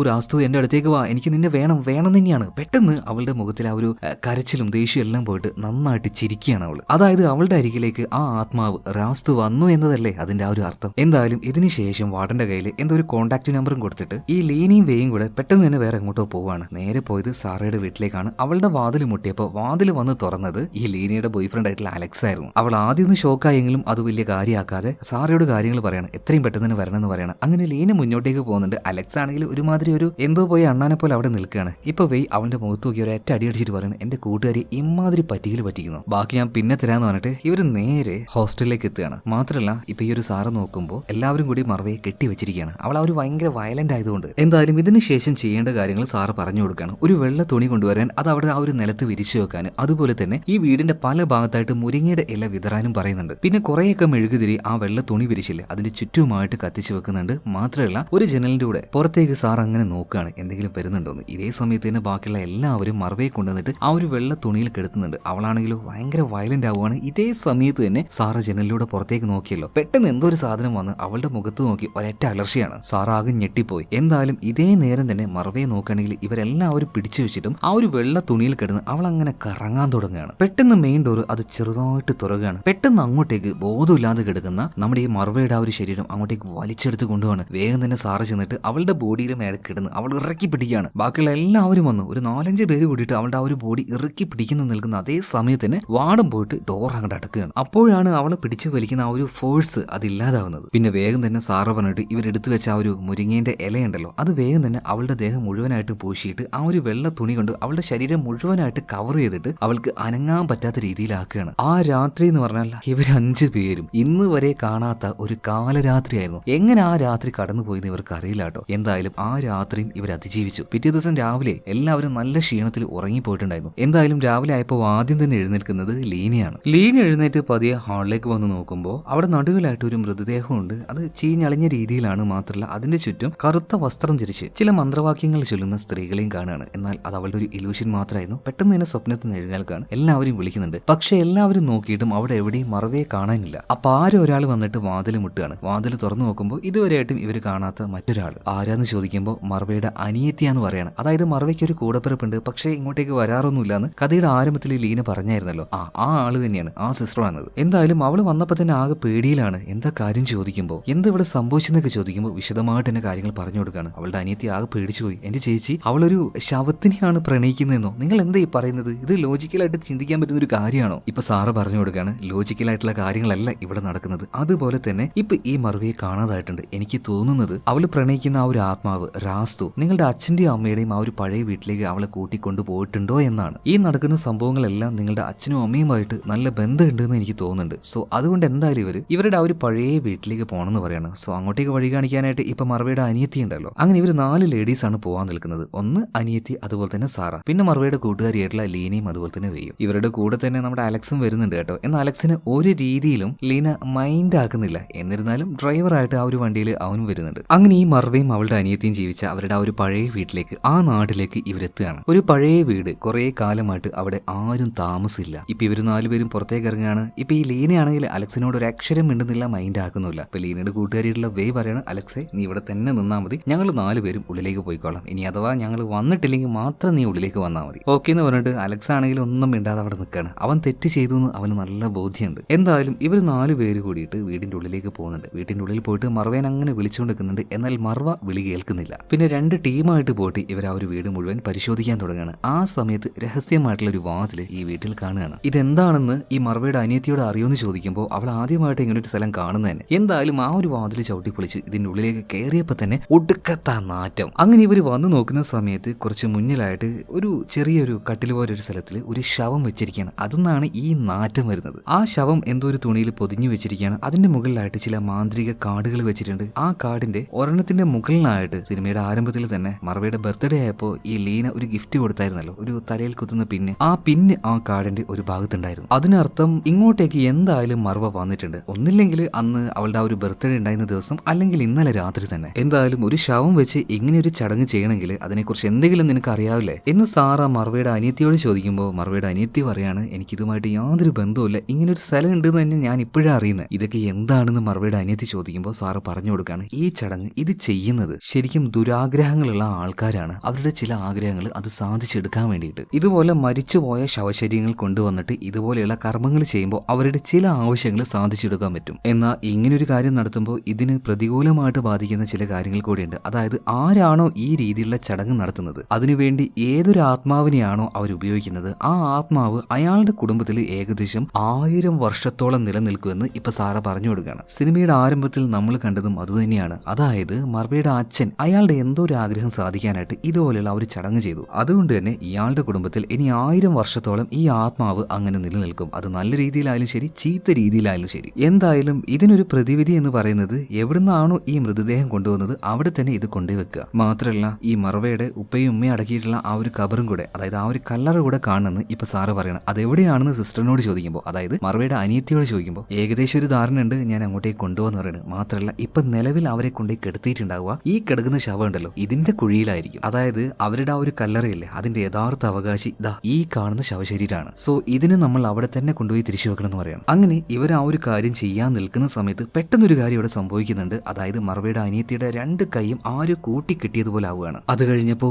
എന്റെ അടുത്തേക്ക് വാ, എനിക്ക് നിന്നെ വേണം തന്നെയാണ്. പെട്ടെന്ന് അവളുടെ മുഖത്തിൽ ആ ഒരു കരച്ചിലും ദേഷ്യം എല്ലാം പോയിട്ട് നന്നായിട്ട് ചിരിക്കുകയാണ് അവള്. അതായത് അവളുടെ അരികിലേക്ക് ആ ആത്മാവ് രാസ്തു വന്നു എന്നതല്ലേ അതിന്റെ ആ ഒരു അർത്ഥം. എന്തായാലും ഇതിനുശേഷം വാർഡന്റെ കയ്യിൽ എന്തോ ഒരു കോൺടാക്ട് നമ്പറും കൊടുത്തിട്ട് ഈ ലീനയും വേയും കൂടെ പെട്ടെന്ന് തന്നെ വേറെ എങ്ങോട്ടോ പോവാണ്. നേരെ പോയത് സാറയുടെ വീട്ടിലേക്കാണ്. അവളുടെ വാതിൽ മുട്ടിയപ്പോൾ വാതിൽ വന്ന് തുറന്നത് ഈ ലീനയുടെ ബോയ് ഫ്രണ്ട് ആയിട്ടുള്ള അലക്സ് ആയിരുന്നു. അവൾ ആദ്യം ഒന്ന് ഷോക്കായെങ്കിലും അത് വലിയ കാര്യമാക്കാതെ സാറയോട് കാര്യങ്ങൾ പറയണം, എത്രയും പെട്ടെന്ന് തന്നെ വരണമെന്ന് പറയണം. അങ്ങനെ ലീന മുന്നോട്ടേക്ക് പോകുന്നുണ്ട്. അലക്സ് ആണെങ്കിൽ ഒരുമാതിരി ഒരു എന്തോ പോയി അണ്ണാനെ പോലെ അവിടെ നിൽക്കുകയാണ്. ഇപ്പൊ വെയ് അവന്റെ മുഖത്ത് നോക്കി ഒരു ഒറ്റ അടി അടിച്ചിട്ട് പറയുന്നത്, എന്റെ കൂട്ടുകാരി ഇമാതിരി പറ്റിക്കുന്നു, ബാക്കി ഞാൻ പിന്നെ തരാന്ന് പറഞ്ഞിട്ട് ഇവര് നേരെ ഹോസ്റ്റലിലേക്ക് എത്തുകയാണ്. മാത്രമല്ല ഇപ്പൊ ഈ ഒരു സാറ് നോക്കുമ്പോൾ എല്ലാവരും കൂടി മറവയെ കെട്ടിവെച്ചിരിക്കുകയാണ്. അവൾ ആ ഒരു ഭയങ്കര വയലന്റ് ആയതുകൊണ്ട്. എന്തായാലും ഇതിന് ശേഷം ചെയ്യേണ്ട കാര്യങ്ങൾ സാറ് പറഞ്ഞു കൊടുക്കുകയാണ്. ഒരു വെള്ള തുണി കൊണ്ടുവരാൻ, അത് അവിടെ ആ ഒരു നിലത്ത് വിരിച്ചു വെക്കാൻ, അതുപോലെ തന്നെ ഈ വീടിന്റെ പല ഭാഗത്തായിട്ട് മുരിങ്ങയുടെ ഇല വിതറാനും പറയുന്നുണ്ട്. പിന്നെ കുറേയൊക്കെ മെഴുകുതിരി ആ വെള്ള തുണി വിരിച്ചില്ലേ അതിന്റെ ചുറ്റുമായിട്ട് കത്തിച്ചു വെക്കുന്നുണ്ട്. മാത്രമല്ല ഒരു ജനലിന്റെ കൂടെ പുറത്തേക്ക് സാർ അങ്ങനെ നോക്കുകയാണ് എന്തെങ്കിലും വരുന്നുണ്ടോന്ന്. ഇതേ സമയത്ത് തന്നെ ബാക്കിയുള്ള എല്ലാവരും മറവയെ കൊണ്ടുവന്നിട്ട് ആ ഒരു വെള്ള തുണിയിൽ കെടുത്തുന്നുണ്ട്. അവളാണെങ്കിലും ഭയങ്കര വയലന്റ് ആവുകയാണ്. ഇതേ സമയത്ത് തന്നെ സാറ് ജനലിലൂടെ പുറത്തേക്ക് നോക്കിയല്ലോ, പെട്ടെന്ന് എന്തോ ഒരു സാധനം വന്ന് അവളുടെ മുഖത്ത് നോക്കി ഒരൊറ്റ അലർച്ചയാണ്. സാർ ആകെ ഞെട്ടിപ്പോയി. എന്തായാലും ഇതേ നേരം തന്നെ മറവയെ നോക്കുകയാണെങ്കിൽ ഇവരെല്ലാവരും പിടിച്ചു വെച്ചിട്ടും ആ ഒരു വെള്ള തുണിയിൽ കിടന്ന് അവൾ അങ്ങനെ കറങ്ങാൻ തുടങ്ങുകയാണ്. പെട്ടെന്ന് മെയിൻ ഡോർ അത് ചെറുതായിട്ട് തുറക്കുകയാണ്. പെട്ടെന്ന് അങ്ങോട്ടേക്ക് ബോധമില്ലാതെ കിടക്കുന്ന നമ്മുടെ ഈ മറവയുടെ ആ ഒരു ശരീരം അങ്ങോട്ടേക്ക് വലിച്ചെടുത്ത് കൊണ്ടുപോകാണ്. വേഗം തന്നെ സാറ് ചെന്നിട്ട് അവളുടെ ബോഡിയിലെ മേലെ കിടന്ന് അവൾ ഇറക്കി പിടിക്കുകയാണ്. ബാക്കിയുള്ള എല്ലാവരും വന്നു ഒരു 4-5 പേര് കൂടിയിട്ട് അവളുടെ ആ ഒരു ബോഡി ഇറക്കി പിടിക്കുന്ന നിൽക്കുന്ന അതേ സമയത്ത് തന്നെ വാടം പോയിട്ട് ഡോർ അങ്ങോട്ട് അടക്കുകയാണ്. അപ്പോഴാണ് അവളെ പിടിച്ചു വലിക്കുന്ന ആ ഒരു ഫോഴ്സ് അതില്ലാതാവുന്നത്. പിന്നെ വേഗം തന്നെ സാറ് പറഞ്ഞിട്ട് ഇവരെടുത്തു വെച്ച ആ ഒരു മുരിങ്ങേന്റെ ഇലയുണ്ടല്ലോ അത് വേഗം തന്നെ അവളുടെ ദേഹം മുഴുവനായിട്ട് പൂശിയിട്ട് ആ ഒരു വെള്ള തുണി കൊണ്ട് അവളുടെ ശരീരം മുഴുവനായിട്ട് കവർ ചെയ്തിട്ട് അവൾക്ക് അനങ്ങാൻ പറ്റാത്ത രീതിയിലാക്കുകയാണ്. ആ രാത്രി എന്ന് പറഞ്ഞാൽ ഇവർ 5 പേരും ഇന്ന് വരെ കാണാത്ത ഒരു കാലരാത്രിയായിരുന്നു. എങ്ങനെ ആ രാത്രി കടന്നുപോയെന്ന് ഇവർക്ക് അറിയില്ല കേട്ടോ. എന്തായാലും ആ രാത്രിയും ഇവർ അതിജീവിച്ചു. പിറ്റേ ദിവസം രാവിലെ എല്ലാവരും നല്ല ക്ഷീണത്തിൽ ഉറങ്ങിപ്പോയിട്ടുണ്ടായിരുന്നു. എന്തായാലും രാവിലെ ആയപ്പോൾ ആദ്യം തന്നെ എഴുന്നേൽക്കുന്നത് ലീനയാണ്. ലീന എഴുന്നേറ്റ് പതിയെ ഹാളിലേക്ക് വന്ന് നോക്കുമ്പോൾ അവിടെ നടുവിലായിട്ട് ഒരു മൃതദേഹമുണ്ട്. അത് ചീഞ്ഞളിഞ്ഞ രീതിയിലാണ്. മാത്രമല്ല അതിന്റെ ചുറ്റും കറുത്ത വസ്ത്രം ധരിച്ച് ചില മന്ത്രവാക്യങ്ങൾ ചൊല്ലുന്ന സ്ത്രീകളെയും കാണുകയാണ്. എന്നാൽ അത് അവളുടെ ഒരു ഇലൂഷൻ മാത്രമായിരുന്നു. പെട്ടെന്ന് തന്നെ സ്വപ്നത്തിൽ നിന്ന് എഴുന്നേൽക്കാൻ എല്ലാവരും വിളിക്കുന്നുണ്ട്. പക്ഷെ എല്ലാവരും നോക്കിയിട്ടും അവിടെ എവിടെയും മറവയെ കാണാനില്ല. അപ്പൊ ആരോ ഒരാൾ വന്നിട്ട് വാതിൽ മുട്ടുകയാണ്. വാതിൽ തുറന്നു നോക്കുമ്പോൾ ഇതുവരെയായിട്ടും ഇവർ കാണാത്ത മറ്റൊരാൾ. ആരാന്ന് ചോദിക്കുമ്പോൾ മറവയുടെ അനിയത്തിയാന്ന് പറയാണ്. അതായത് മറവയ്ക്ക് ഒരു കൂടപ്പിറപ്പുണ്ട്, പക്ഷേ ഇങ്ങോട്ടേക്ക് വരാറൊന്നുമില്ലാന്ന് കഥയുടെ ആരംഭത്തിൽ ലീന പറഞ്ഞായിരുന്നല്ലോ. ആ ആള് തന്നെയാണ് ആ സിസ്റ്റർ വന്നത്. എന്തായാലും അവള് വന്നപ്പോ തന്നെ ആകെ പേടിയിലാണ്. എന്താ കാര്യം ചോദിക്കുമ്പോൾ എന്താ ഇവിടെ സംഭവിച്ചെന്നൊക്കെ ചോദിക്കുമ്പോൾ വിശദമായിട്ട് തന്നെ കാര്യങ്ങൾ പറഞ്ഞു കൊടുക്കുകയാണ്. അവളുടെ അനിയത്തി ആകെ പേടിച്ചു പോയി. എന്റെ ചേച്ചി അവളൊരു ശവത്തിനെയാണ് പ്രണയിക്കുന്നതെന്നോ, നിങ്ങൾ എന്താ ഈ പറയുന്നത്? ഇത് ലോജിക്കലായിട്ട് ചിന്തിക്കാൻ പറ്റുന്ന ഒരു കാര്യമാണോ? ഇപ്പൊ സാറ് പറഞ്ഞു കൊടുക്കുകയാണ്, ലോജിക്കലായിട്ടുള്ള കാര്യങ്ങളല്ല ഇവിടെ നടക്കുന്നത്. അതുപോലെ തന്നെ ഇപ്പൊ ഈ മറുവയെ കാണാതായിട്ടുണ്ട്. എനിക്ക് തോന്നുന്നത് അവള് പ്രണയിക്കുന്ന ആ ഒരു ആത്മാവ് രാസ്തു നിങ്ങളുടെ അച്ഛന്റെയും അമ്മയുടെയും ആ ഒരു പഴയ വീട്ടിലേക്ക് അവളെ കൂട്ടിക്കൊണ്ടു പോയിട്ടുണ്ടോ എന്നാണ്. ഈ നടക്കുന്ന സംഭവങ്ങളെല്ലാം നിങ്ങളുടെ അച്ഛനും അമ്മയുമായിട്ട് നല്ല ബന്ധമുണ്ടെന്ന് എനിക്ക് തോന്നുന്നുണ്ട്. സോ അതുകൊണ്ട് എന്തായാലും ഇവരുടെ ആ ഒരു പഴയ വീട്ടിലേക്ക് പോകണമെന്ന് പറയാണ്. സോ അങ്ങോട്ടേക്ക് വഴി കാണിക്കാനായിട്ട് ഇപ്പൊ മറുവയുടെ അനിയത്തി ഉണ്ടല്ലോ, അങ്ങനെ ഇവർ 4 ലേഡീസ് ആണ് പോവാൻ നിൽക്കുന്നത്. ഒന്ന് അനിയത്തി, അതുപോലെ തന്നെ സാറ, പിന്നെ മറുവയുടെ കൂട്ടുകാരിയായിട്ടുള്ള ലീനയും അതുപോലെ തന്നെ വെയും. ഇവരുടെ കൂടെ തന്നെ നമ്മുടെ അലക്സും വരുന്നുണ്ട് കേട്ടോ. എന്നാൽ അലക്സിന് ഒരു രീതിയിലും ലീന മൈൻഡ് ആക്കുന്നില്ല. എന്നിരുന്നാലും ഡ്രൈവറായിട്ട് ആ ഒരു വണ്ടിയിൽ അവനും വരുന്നുണ്ട്. അങ്ങനെ ഈ മറുവയും അവളുടെ അനിയത്തിയും ജീവിച്ച അവരുടെ ആ ഒരു പഴയ വീട്ടിലേക്ക്, ആ നാട്ടിലേക്ക് ഇവരെത്തുകയാണ്. ഒരു പഴയ വീട്, കുറെ കാലമായിട്ട് അവിടെ ആരും താമസില്ല. ഇപ്പൊ ഇവർ 4 പേരും പുറത്തേക്ക് ഇറങ്ങുകയാണ്. ഇപ്പൊ ഈ ലീനയാണെങ്കിൽ അലക്സിനോട് ഒരു അക്ഷരം മിണ്ടുന്നില്ല, മൈൻഡ് ആക്കുന്നില്ല. ഇപ്പൊ ലീനയുടെ കൂട്ടുകാരിയുള്ള വേ പറയാണ്, അലക്സെ നീ ഇവിടെ തന്നെ നിന്നാ മതി, ഞങ്ങൾ 4 പേരും ഉള്ളിലേക്ക് പോയിക്കോളാം, ഇനി അഥവാ ഞങ്ങൾ വന്നിട്ടില്ലെങ്കിൽ മാത്രം നീ ഉള്ളിലേക്ക് വന്നാൽ മതി, ഓക്കെ എന്ന് പറഞ്ഞിട്ട് അലക്സ് ആണെങ്കിലും ഒന്നും മിണ്ടാതെ അവിടെ നിൽക്കുകയാണ്. അവൻ തെറ്റ് ചെയ്തു എന്ന് അവന് നല്ല ബോധ്യമുണ്ട്. എന്തായാലും ഇവർ 4 പേര് കൂടിയിട്ട് വീടിന്റെ ഉള്ളിലേക്ക് പോകുന്നുണ്ട്. വീട്ടിന്റെ ഉള്ളിൽ പോയിട്ട് മർവേൻ അങ്ങനെ വിളിച്ചുകൊണ്ട് നിൽക്കുന്നുണ്ട്. എന്നാൽ മർവ വിളി കേൾക്കുന്നില്ല. പിന്നെ 2 ടീമായിട്ട് പോയിട്ട് ഇവർ ആ ഒരു വീട് മുഴുവൻ പരിശോധിക്കാൻ തുടങ്ങുകയാണ്. ആ സമയത്ത് രഹസ്യമായിട്ടുള്ള ഒരു വാതിൽ ഈ വീട്ടിൽ കാണുകയാണ്. ഇതെന്താണെന്ന് ഈ മർവയുടെ അനിയത്തിയോട് അറിയുമെന്ന് ചോദിക്കുമ്പോൾ അവൾ ആദ്യമായിട്ട് ഇങ്ങനെ ഒരു സ്ഥലം കാണുന്നത് തന്നെ. എന്തായാലും ആ ഒരു വാതിൽ ചവിട്ടി പൊളിച്ച് ഇതിന്റെ ഉള്ളിലേക്ക് കയറിയപ്പോൾ തന്നെ ഒടുക്കത്താ നാറ്റം. അങ്ങനെ ഇവർ വന്നു നോക്കുന്ന സമയത്ത് കുറച്ച് മുന്നിലായിട്ട് ഒരു ചെറിയൊരു കട്ടിൽ പോലെ ഒരു സ്ഥലത്തിൽ ഒരു ശവം വെച്ചിരിക്കുകയാണ്. അതിന്നാണ് ഈ നാറ്റം വരുന്നത്. ആ ശവം എന്തോ ഒരു തുണിയിൽ പൊതിഞ്ഞു വെച്ചിരിക്കുകയാണ്. അതിന്റെ മുകളിലായിട്ട് ചില മാന്ത്രിക കാർഡുകൾ വെച്ചിട്ടുണ്ട്. ആ കാർഡിന്റെ ഒരെണ്ണത്തിന്റെ മുകളിലായിട്ട് സിനിമയുടെ ആരംഭത്തിൽ തന്നെ മർവയുടെ ബർത്ത്ഡേ ആയപ്പോൾ ഈ ലീന ഒരു ഗിഫ്റ്റ് കൊടുത്തായിരുന്നല്ലോ, ഒരു തലയിൽ കുത്തുന്ന പിന്ന്. ആ പിന്ന് ആ കാർഡിന്റെ ഒരു ഭാഗത്തുണ്ടായിരുന്നു. അതിനർത്ഥം ഇങ്ങോട്ടേക്ക് എന്തായാലും മർവ വന്നിട്ടുണ്ട്. ഒന്നില്ലെങ്കിൽ അന്ന് അവളുടെ ആ ഒരു ബർത്ത്ഡേ ഉണ്ടായിരുന്ന ദിവസം, അല്ലെങ്കിൽ ഇന്നലെ രാത്രി തന്നെ. എന്തായാലും ഒരു ശവം വെച്ച് ഇങ്ങനെ ഒരു ചടങ്ങ് ചെയ്യണമെങ്കിൽ അതിനെക്കുറിച്ച് എന്തെങ്കിലും നിനക്ക് അറിയാവില്ലേ എന്ന് സാറ മർവയുടെ അനിയത്തിയോട് ചോദിക്കുമ്പോൾ മർവയുടെ അനിയത്തി പറയാണ്, എനിക്കിതുമായിട്ട് യാതൊരു ബന്ധവുമില്ല, ഇങ്ങനെ ഒരു സ്ഥലം ഉണ്ടെന്ന് തന്നെ ഞാൻ ഇപ്പോഴാണ് അറിയുന്നത്. ഇതൊക്കെ എന്താണെന്ന് മർവയുടെ അനിയത്തി ചോദിക്കുമ്പോൾ സാറ് പറഞ്ഞു കൊടുക്കാണ്, ഈ ചടങ്ങ് ഇത് ചെയ്യുന്നത് ശരിക്കും ദുരാഗ്രഹങ്ങളുള്ള ആൾക്കാരാണ്. അവരുടെ ചില ആഗ്രഹങ്ങൾ അത് സാധിച്ചെടുക്കാൻ വേണ്ടിയിട്ട് ഇതുപോലെ മരിച്ചുപോയ ശവശരീരങ്ങൾ കൊണ്ടുവന്നിട്ട് ഇതുപോലെയുള്ള കർമ്മങ്ങൾ ചെയ്യുമ്പോൾ അവരുടെ ചില ആവശ്യങ്ങൾ സാധിച്ചെടുക്കാൻ പറ്റും. എന്നാൽ ഇങ്ങനൊരു കാര്യം നടത്തുമ്പോൾ ഇതിന് പ്രതികൂലമായിട്ട് ബാധിക്കുന്ന ചില കാര്യങ്ങൾ കൂടിയുണ്ട്. അതായത് ആരാണോ ഈ രീതിയിലുള്ള ചടങ്ങ് നടത്തുന്നത് അതിനുവേണ്ടി ഏതൊരു ആത്മാവിനെയാണോ അവർ ഉപയോഗിക്കുന്നത് ആ ആത്മാവ് അയാളുടെ കുടുംബത്തിൽ ഏകദേശം 1000 വർഷത്തോളം നിലനിൽക്കുമെന്ന് ഇപ്പൊ സാറ പറഞ്ഞു കൊടുക്കുകയാണ്. സിനിമയുടെ ആരംഭത്തിൽ നമ്മൾ കണ്ടതും അതുതന്നെയാണ്. അതായത് മർവയുടെ അച്ഛൻ അയാളുടെ എന്തോ ഒരു ആഗ്രഹം സാധിക്കാനായിട്ട് ഇതുപോലെയുള്ള ഒരു ചടങ്ങ് ചെയ്തു. അതുകൊണ്ട് തന്നെ ഇയാളുടെ കുടുംബത്തിൽ ഇനി 1000 വർഷത്തോളം ഈ ആത്മാവ് അങ്ങനെ നിലനിൽക്കും. അത് നല്ല രീതിയിലായാലും ശരി, ചീത്ത രീതിയിലായാലും ശരി. എന്തായാലും ഇതിനൊരു പ്രതിവിധി എന്ന് പറയുന്നത് എവിടുന്നാണോ ഈ മൃതദേഹം കൊണ്ടുവന്നത് അവിടെ തന്നെ ഇത് കൊണ്ടുവെക്കുക. മാത്രമല്ല ഈ മർവയുടെ ഉപ്പയും ഉമ്മയും അടക്കിയിട്ടുള്ള ആ ഒരു കബറും കൂടെ, അതായത് ആ ഒരു കല്ലറ കൂടെ കാണുമെന്ന് ഇപ്പൊ സാറ് പറയണം. അതെവിടെയാണെന്ന് സിസ്റ്ററിനോട് ചോദിക്കുമ്പോൾ, അതായത് മർവയുടെ അനിയത്തിയോട് ചോദിക്കുമ്പോൾ ഏകദേശം ഒരു ധാരണ ഉണ്ട്, ഞാൻ അങ്ങോട്ടേക്ക് കൊണ്ടുപോകാന്ന് പറയുന്നത്. മാത്രമല്ല ഇപ്പൊ നിലവിൽ അവരെ കൊണ്ടേ കെടുത്തിയിട്ടുണ്ടാവുക ഈ കിടക്കുന്ന ശവം ഉണ്ടല്ലോ ഇതിന്റെ കുഴിയിലായിരിക്കും. അതായത് അവരുടെ ആ ഒരു കല്ലറയില്ലേ അതിന്റെ യഥാർത്ഥ അവകാശി ദാ ഈ കാണുന്ന ശവശരീരമാണ്. സോ ഇതിന് നമ്മൾ അവിടെ തന്നെ കൊണ്ടുപോയി തിരിച്ചു വെക്കണം എന്ന് പറയണം. അങ്ങനെ ഇവർ ആ ഒരു കാര്യം ചെയ്യാൻ നിൽക്കുന്ന സമയത്ത് പെട്ടെന്നൊരു കാര്യം ഇവിടെ സംഭവിക്കുന്നുണ്ട്. അതായത് മർവയുടെ അനിയത്തിയുടെ 2 കൈയും ആരും കൂട്ടി കിട്ടിയതുപോലെ ആവുകയാണ്. അത് കഴിഞ്ഞപ്പോ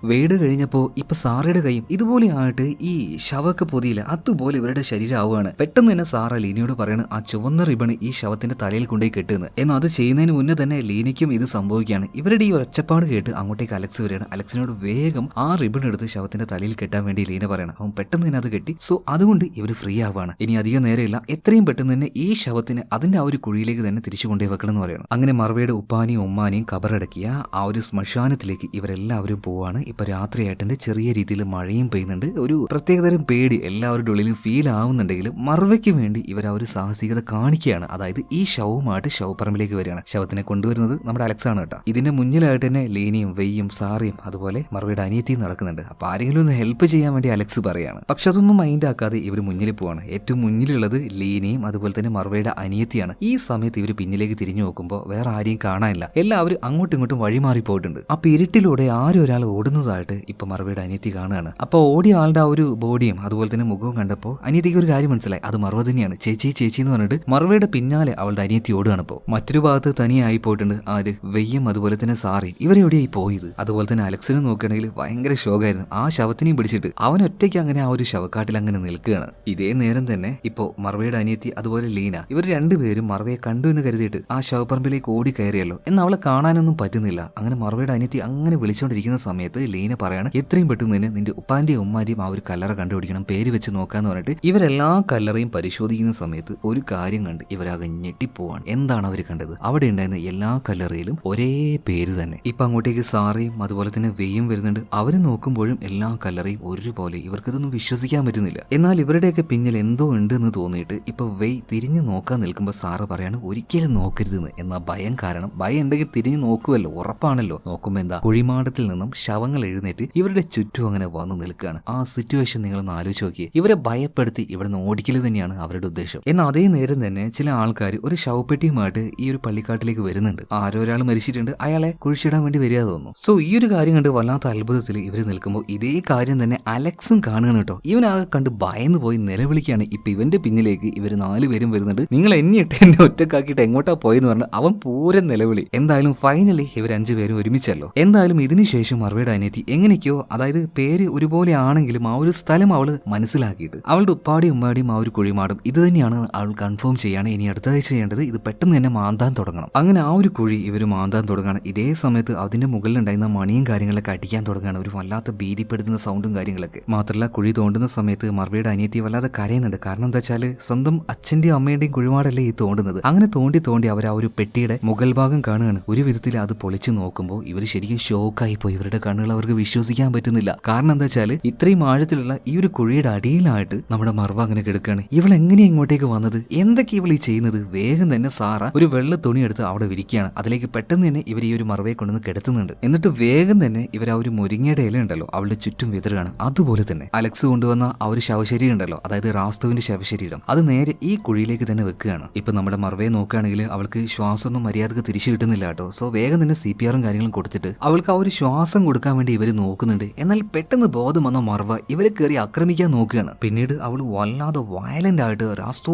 വെയ്ഡ് കഴിഞ്ഞപ്പോ ഇപ്പൊ സാറയുടെ കൈയും ഇതുപോലെ ആയിട്ട് ഈ ശവക്ക് പൊതിയില്ല അതുപോലെ ഇവരുടെ ശരീരം ആവുകയാണ്. പെട്ടെന്ന് തന്നെ സാറ ലീനയോട് പറയണ്, ആ ചുവന്ന റിബൺ ഈ ശവത്തിന്റെ തലയിൽ കൊണ്ടുപോയി കെട്ടുന്നു. എന്നാൽ അത് ചെയ്യുന്നതിന് മുന്നേ തന്നെ ലീനയ്ക്കും ഇത് സംഭവിക്കുകയാണ്. ഇവരുടെ ഈ ഒച്ചപ്പാട് കേട്ട് അങ്ങോട്ടേക്ക് അലക്സ് വരികയാണ്. അലക്സിനോട് വേഗം ആ റിബൺ എടുത്ത് ശവത്തിന്റെ തലയിൽ കെട്ടാൻ വേണ്ടി ലീന പറയണം. അവൻ പെട്ടെന്ന് തന്നെ അത് കെട്ടി. സോ അതുകൊണ്ട് ഇവർ ഫ്രീ ആവുകയാണ്. ഇനി അധികം നേരെയില്ല, എത്രയും പെട്ടെന്ന് തന്നെ ഈ ശവത്തിന് അതിന്റെ ആ ഒരു കുഴിയിലേക്ക് തന്നെ തിരിച്ചു കൊണ്ടുപോയി വെക്കണം എന്ന് പറയണം. അങ്ങനെ മർവയുടെ ഉപ്പാനെയും ഉമ്മാനെയും കബറടക്കിയ ആ ഒരു ശ്മശാനത്തിലേക്ക് ഇവരെല്ലാവരും പോവാണ്. ഇപ്പൊ രാത്രിയായിട്ടുണ്ട്, ചെറിയ രീതിയിൽ മഴയും പെയ്യുന്നുണ്ട്. ഒരു പ്രത്യേകതരം പേടി എല്ലാവരുടെ ഉള്ളിലും ഫീൽ ആവുന്നുണ്ടെങ്കിലും മർവയ്ക്ക് വേണ്ടി ഇവർ ആ ഒരു സാഹസികത കാണിക്കുകയാണ്. അതായത് ഈ ശവവുമായിട്ട് ശവപ്പറമ്പിലേക്ക് വരികയാണ്. ശവത്തിനെ കൊണ്ടുവരുന്നത് നമ്മുടെ അലക്സ് ആണ് കേട്ടോ. ഇതിന്റെ മുന്നിലായിട്ട് തന്നെ ലീനയും വെയ്യും സാറയും അതുപോലെ മർവയുടെ അനിയത്തിയും നടക്കുന്നുണ്ട്. അപ്പൊ ആരെങ്കിലും ഒന്ന് ഹെൽപ്പ് ചെയ്യാൻ വേണ്ടി അലക്സ് പറയാണ്. പക്ഷെ അതൊന്നും മൈൻഡ് ആക്കാതെ ഇവർ മുന്നിൽ പോവാണ്. ഏറ്റവും മുന്നിലുള്ളത് ലീനയും അതുപോലെ തന്നെ മർവയുടെ അനിയത്തിയാണ്. ഈ സമയത്ത് ഇവർ പിന്നിലേക്ക് തിരിഞ്ഞു നോക്കുമ്പോൾ വേറെ ആരെയും കാണാനില്ല. എല്ലാവരും അങ്ങോട്ടും ഇങ്ങോട്ടും വഴിമാറി പോയിട്ടുണ്ട്. അപ്പൊ ഇരുട്ടിലൂടെ ആരും ഒരാൾ ഓടുന്നതായിട്ട് ഇപ്പൊ മർവയുടെ അനിയത്തി കാണുകയാണ്. അപ്പൊ ഓടിയ ആളുടെ ആ ഒരു ബോഡിയും അതുപോലെ തന്നെ മുഖവും കണ്ടപ്പോൾ അനിയത്തിക്ക് ഒരു കാര്യം മനസ്സിലായി, അത് മർവ തന്നെയാണ്. ചേച്ചി ചേച്ചി എന്ന് പറഞ്ഞിട്ട് മർവയുടെ പിന്നാലെ അവളുടെ അനിയത്തി ഓടുകയാണ്. ഇപ്പോൾ മറ്റൊരു ഭാഗത്ത് തനിയായി പോയിട്ടുണ്ട് ആര്, വെയ്യും അതുപോലെ തന്നെ സാറയും. ഇവരെവിടെയായി പോയത്? അതുപോലെ തന്നെ അലക്സിനെ നോക്കുകയാണെങ്കിൽ ഭയങ്കര ഷോക്കായിരുന്നു. ആ ശവത്തിനെയും പിടിച്ചിട്ട് അവൻ ഒറ്റയ്ക്ക് അങ്ങനെ ആ ഒരു ശവക്കാട്ടിൽ അങ്ങനെ നിൽക്കുകയാണ്. ഇതേ നേരം തന്നെ ഇപ്പോ മർവയുടെ അനിയത്തി അതുപോലെ ലീന ഇവർ 2 പേരും മർവയെ കണ്ടു എന്ന് കരുതിയിട്ട് ആ ശവപ്പറമ്പിലേക്ക് ഓടി കയറിയല്ലോ. എന്നാൽ അവളെ കാണാനൊന്നും പറ്റുന്നില്ല. അങ്ങനെ മർവയുടെ അനിയത്തി അങ്ങനെ വിളിച്ചുകൊണ്ടിരിക്കുന്ന സമയത്ത് ലീന പറയാണ്, എത്രയും പെട്ടെന്ന് തന്നെ നിന്റെ ഉപ്പാന്റെയും ഉമ്മാന്റെയും ആ ഒരു കല്ലറ കണ്ടുപിടിക്കണം, പേര് വെച്ച് നോക്കാന്ന് പറഞ്ഞിട്ട് ഇവരെല്ലാ കല്ലറയും പരിശോധിക്കുന്ന സമയത്ത് ഒരു കാര്യം കണ്ട് ഇവരാകെ ഞെട്ടിപ്പോവാണ്. എന്താണ് അവർ കണ്ടത്? അവിടെ ഉണ്ടായിരുന്ന എല്ലാ കല്ലറയിലും ഒരേ പേര് തന്നെ. ഇപ്പൊ അങ്ങോട്ടേക്ക് സാറയും അതുപോലെ തന്നെ വെയും വരുന്നുണ്ട്. അവര് നോക്കുമ്പോഴും എല്ലാ കല്ലറയും ഒരുപോലെ. ഇവർക്കിതൊന്നും വിശ്വസിക്കാൻ പറ്റുന്നില്ല. എന്നാൽ ഇവരുടെയൊക്കെ പിന്നിൽ എന്തോ ഉണ്ട് എന്ന് തോന്നിയിട്ട് ഇപ്പൊ വെയ് തിരിഞ്ഞു നോക്കാൻ നിൽക്കുമ്പോൾ സാറ് പറയാണ് ഒരിക്കലും നോക്കരുതെന്ന്. എന്നാ ഭയം കാരണം, ഭയം ഉണ്ടെങ്കിൽ തിരിഞ്ഞു നോക്കുമല്ലോ, ഉറപ്പാണല്ലോ. നോക്കുമ്പോ എന്താ, കുഴിമാടത്തിൽ നിന്നും ശവങ്ങൾ എഴുന്നേറ്റ് ഇവരുടെ ചുറ്റും അങ്ങനെ വന്നു നിൽക്കുകയാണ്. ആ സിറ്റുവേഷൻ നിങ്ങളൊന്ന് ആലോചിച്ച് നോക്കിയേ. ഇവരെ ഭയപ്പെടുത്തി ഇവിടുന്ന് ഓടിക്കൽ തന്നെയാണ് അവരുടെ ഉദ്ദേശം. എന്നാൽ അതേ നേരം തന്നെ ചില ആൾക്കാർ ഒരു ശവപ്പെട്ടിയുമായിട്ട് ഈ ഒരു പള്ളിക്കാട്ടിലേക്ക് വരുന്നുണ്ട്. ആരോ ഒരാൾ മരിച്ചിട്ടുണ്ട്, അയാളെ കുഴിച്ചിടാൻ വേണ്ടി വരിക തോന്നുന്നു. സോ ഈ ഒരു കാര്യം കണ്ട് വല്ലാത്ത അത്ഭുതത്തിൽ ഇവർ നിൽക്കുമ്പോൾ ഇതേ കാര്യം തന്നെ അലക്സും കാണുകയാണ് കേട്ടോ. ഇവനാകെ കണ്ട് ഭയന്ന് പോയി നിലവിളിക്കുകയാണ്. ഇപ്പൊ ഇവന്റെ പിന്നിലേക്ക് ഇവർ 4 പേരും വരുന്നുണ്ട്. നിങ്ങൾ എന്നെ ഒറ്റക്കാക്കിയിട്ട് എങ്ങോട്ടാ പോയെന്ന് പറഞ്ഞ് അവൻ പൂരം നിലവിളി. എന്തായാലും ഫൈനലി ഇവർ 5 പേരും ഒരുമിച്ചല്ലോ. എന്തായാലും ഇതിനുശേഷം മറുപടിയുടെ അനിയത്തി എങ്ങനെയൊക്കെയോ, അതായത് പേര് ഒരുപോലെ ആണെങ്കിലും ആ ഒരു സ്ഥലം അവള് മനസ്സിലാക്കിയിട്ട് അവളുടെ ഉപ്പാടിയും ഉമ്മാടിയും ആ ഒരു കുഴിമാടും ഇത് തന്നെയാണ് അവൾ കൺഫേം ചെയ്യാണ്. ഇനി അടുത്തതായി ചെയ്യേണ്ടത് ഇത് പെട്ടെന്ന് തന്നെ മാന്താൻ തുടങ്ങണം. അങ്ങനെ ആ ഒരു കുഴി ഇവർ മാന്താൻ തുടങ്ങുകയാണ്. ഇതേ സമയത്ത് അതിന്റെ മുകളിലുണ്ടായിരുന്ന മണിയും കാര്യങ്ങളൊക്കെ അടിക്കാൻ തുടങ്ങുകയാണ്. ഒരു വല്ലാത്ത ഭീതിപ്പെടുത്തുന്ന സൗണ്ടും കാര്യങ്ങളൊക്കെ. മാത്രമല്ല കുഴി തോണ്ടുന്ന സമയത്ത് മറുപടിയുടെ അനിയത്തി വല്ലാതെ കരയുന്നുണ്ട്. കാരണം എന്താ വെച്ചാൽ സ്വന്തം അച്ഛന്റെയും അമ്മയുടെയും കുഴിമാടല്ലേ ഈ തോണ്ടുന്നത്. അങ്ങനെ തോണ്ടി അവർ ആ ഒരു പെട്ടിയുടെ മുകൾ ഭാഗം കാണുകയാണ്. ഒരു വിധത്തിൽ അത് പൊളിച്ചു നോക്കുമ്പോൾ ഇവർ ശരിക്കും ഷോക്കായി പോയി. ഇവരുടെ കണ്ണുകൾ അവർക്ക് വിശ്വസിക്കാൻ പറ്റുന്നില്ല. കാരണം എന്താ വെച്ചാൽ ഇത്രയും ആഴത്തിലുള്ള ഈ ഒരു കുഴിയുടെ അടിയിലായിട്ട് നമ്മുടെ മർവ അങ്ങനെ കിടക്കുകയാണ്. ഇവൾ എങ്ങനെയാ ഇങ്ങോട്ടേക്ക് വന്നത്? എന്തൊക്കെ ഇവൾ ഈ ചെയ്യുന്നത്? വേഗം തന്നെ സാറ ഒരു വെള്ള തുണി എടുത്ത് അവിടെ വിരിക്കുകയാണ്. അതിലേക്ക് പെട്ടെന്ന് തന്നെ ഇവർ ഈ ഒരു മർവയെ കൊണ്ടുവന്ന് കിടത്തുന്നുണ്ട്. എന്നിട്ട് വേഗം തന്നെ ഇവർ ആ ഒരു മുരിങ്ങയുടെ ഇല ഉണ്ടല്ലോ അവളുടെ ചുറ്റും വിതറുകയാണ്. അതുപോലെ തന്നെ അലക്സ് കൊണ്ടുവന്ന ആ ഒരു ശവശരീരം ഉണ്ടല്ലോ, അതായത് റാസ്തുവിന്റെ ശവശരീരം, അത് നേരെ ഈ കുഴിയിലേക്ക് തന്നെ വെക്കുകയാണ്. ഇപ്പൊ നമ്മുടെ മർവയെ നോക്കുകയാണെങ്കിൽ അവൾക്ക് ശ്വാസമൊന്നും മര്യാദക്ക് തിരിച്ചു കിട്ടുന്നില്ല കേട്ടോ. സോ വേഗം തന്നെ CPR-ഉം കാര്യങ്ങളും കൊടുത്തിട്ട് അവൾക്ക് ആ ഒരു ശ്വാസം കൊടുക്കാൻ വേണ്ടി ഇവർ നോക്കുന്നുണ്ട്. എന്നാൽ പെട്ടെന്ന് ബോധം വന്ന മർവ ഇവരെ കയറി ആക്രമിക്കാൻ നോക്കുകയാണ്. പിന്നീട് അവൾ വല്ലാതെ വയലന്റ് ആയിട്ട് രാസ്തോ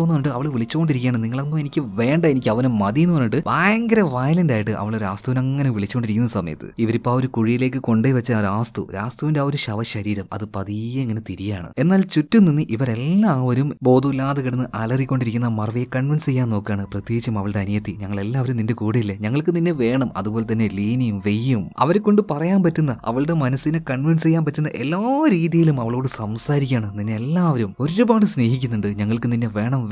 എന്ന് പറഞ്ഞിട്ട് അവൾ വിളിച്ചുകൊണ്ടിരിക്കുകയാണ്. നിങ്ങളൊന്നും എനിക്ക് വേണ്ട, എനിക്ക് അവനെ മതി എന്ന് പറഞ്ഞിട്ട് ഭയങ്കര വയലന്റ് ആയിട്ട് അവൾ രാസ്തുവിനെ അങ്ങനെ വിളിച്ചുകൊണ്ടിരിക്കുന്ന സമയത്ത് ഇവരിപ്പോ ആ ഒരു കുഴിയിലേക്ക് കൊണ്ടുപോയി വെച്ച രാസ്തുവിന്റെ ആ ഒരു ശവശരീരം അത് പതിയെ ഇങ്ങനെ തിരിയാണ്. എന്നാൽ ചുറ്റും നിന്ന് ഇവരെല്ലാവരും ബോധമില്ലാതെ കിടന്ന് അലറിക്കൊണ്ടിരിക്കുന്ന മർവയെ കൺവിൻസ് ചെയ്യാൻ നോക്കുകയാണ്. പ്രത്യേകിച്ചും അവളുടെ അനിയത്തി, ഞങ്ങൾ എല്ലാവരും നിന്റെ കൂടെയില്ലേ, ഞങ്ങൾക്ക് നിന്നെ വേണം. അതുപോലെ തന്നെ ലീനിയും വെയ്യും അവരെ കൊണ്ട് പറയാൻ പറ്റുന്ന, അവളുടെ മനസ്സിനെ കൺവിൻസ് ചെയ്യാൻ പറ്റുന്ന എല്ലാ രീതിയിലും അവളോട് സംസാരിക്കുകയാണ്. നിന്നെ എല്ലാവരും ഒരുപാട് സ്നേഹിക്കുന്നുണ്ട്, ഞങ്ങൾക്ക് നിന്നെ വേണം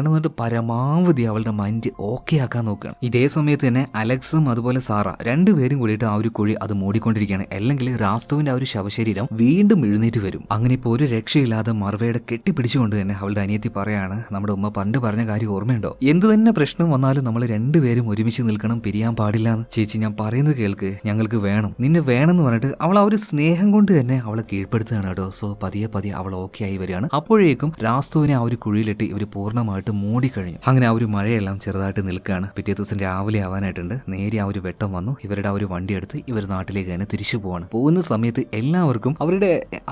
എന്നിട്ട് പരമാവധി അവളുടെ മൈൻഡ് ഓക്കെ ആക്കാൻ നോക്കുകയാണ്. ഇതേ സമയത്ത് തന്നെ അലക്സും അതുപോലെ സാറ രണ്ടുപേരും കൂടിയിട്ട് ആ ഒരു കുഴി അത് മൂടിക്കൊണ്ടിരിക്കുകയാണ്. അല്ലെങ്കിൽ രാസ്തുവിന്റെ ആ ഒരു ശവശരീരം വീണ്ടും എഴുന്നേറ്റ് വരും. അങ്ങനെ ഇപ്പോൾ ഒരു രക്ഷയില്ലാതെ മർവയുടെ കെട്ടിപ്പിടിച്ചുകൊണ്ട് തന്നെ അവളുടെ അനിയത്തി പറയാണ്, നമ്മുടെ ഉമ്മ പണ്ട് പറഞ്ഞ കാര്യം ഓർമ്മയുണ്ടോ? എന്ത് തന്നെ പ്രശ്നം വന്നാലും നമ്മൾ രണ്ടുപേരും ഒരുമിച്ച് നിൽക്കണം, പിരിയാൻ പാടില്ല. ചേച്ചി ഞാൻ പറയുന്നത് കേൾക്ക്, ഞങ്ങൾക്ക് വേണം, നിന്നെ വേണമെന്ന് പറഞ്ഞിട്ട് അവൾ ആ ഒരു സ്നേഹം കൊണ്ട് തന്നെ അവളെ കീഴ്പ്പെടുത്തുകയാണ് കേട്ടോ. സോ പതിയെ അവൾ ഓക്കെ ആയി വരികയാണ്. അപ്പോഴേക്കും രാസ്തുവിനെ ആ ഒരു കുഴിയിലിട്ട് ഇവർ പൂർണ്ണമായിട്ട് മൂടിക്കഴിഞ്ഞു. അങ്ങനെ ആ ഒരു മഴയെല്ലാം ചെറുതായിട്ട് നിൽക്കുകയാണ്. പിറ്റേ ദിവസം രാവിലെ ആവാനായിട്ടുണ്ട്. നേരെ ആ ഒരു വെട്ടം വന്നു. ഇവരുടെ ആ ഒരു വണ്ടി എടുത്ത് ഇവർ നാട്ടിലേക്ക് തന്നെ തിരിച്ചു പോവാണ്. പോകുന്ന സമയത്ത് എല്ലാവർക്കും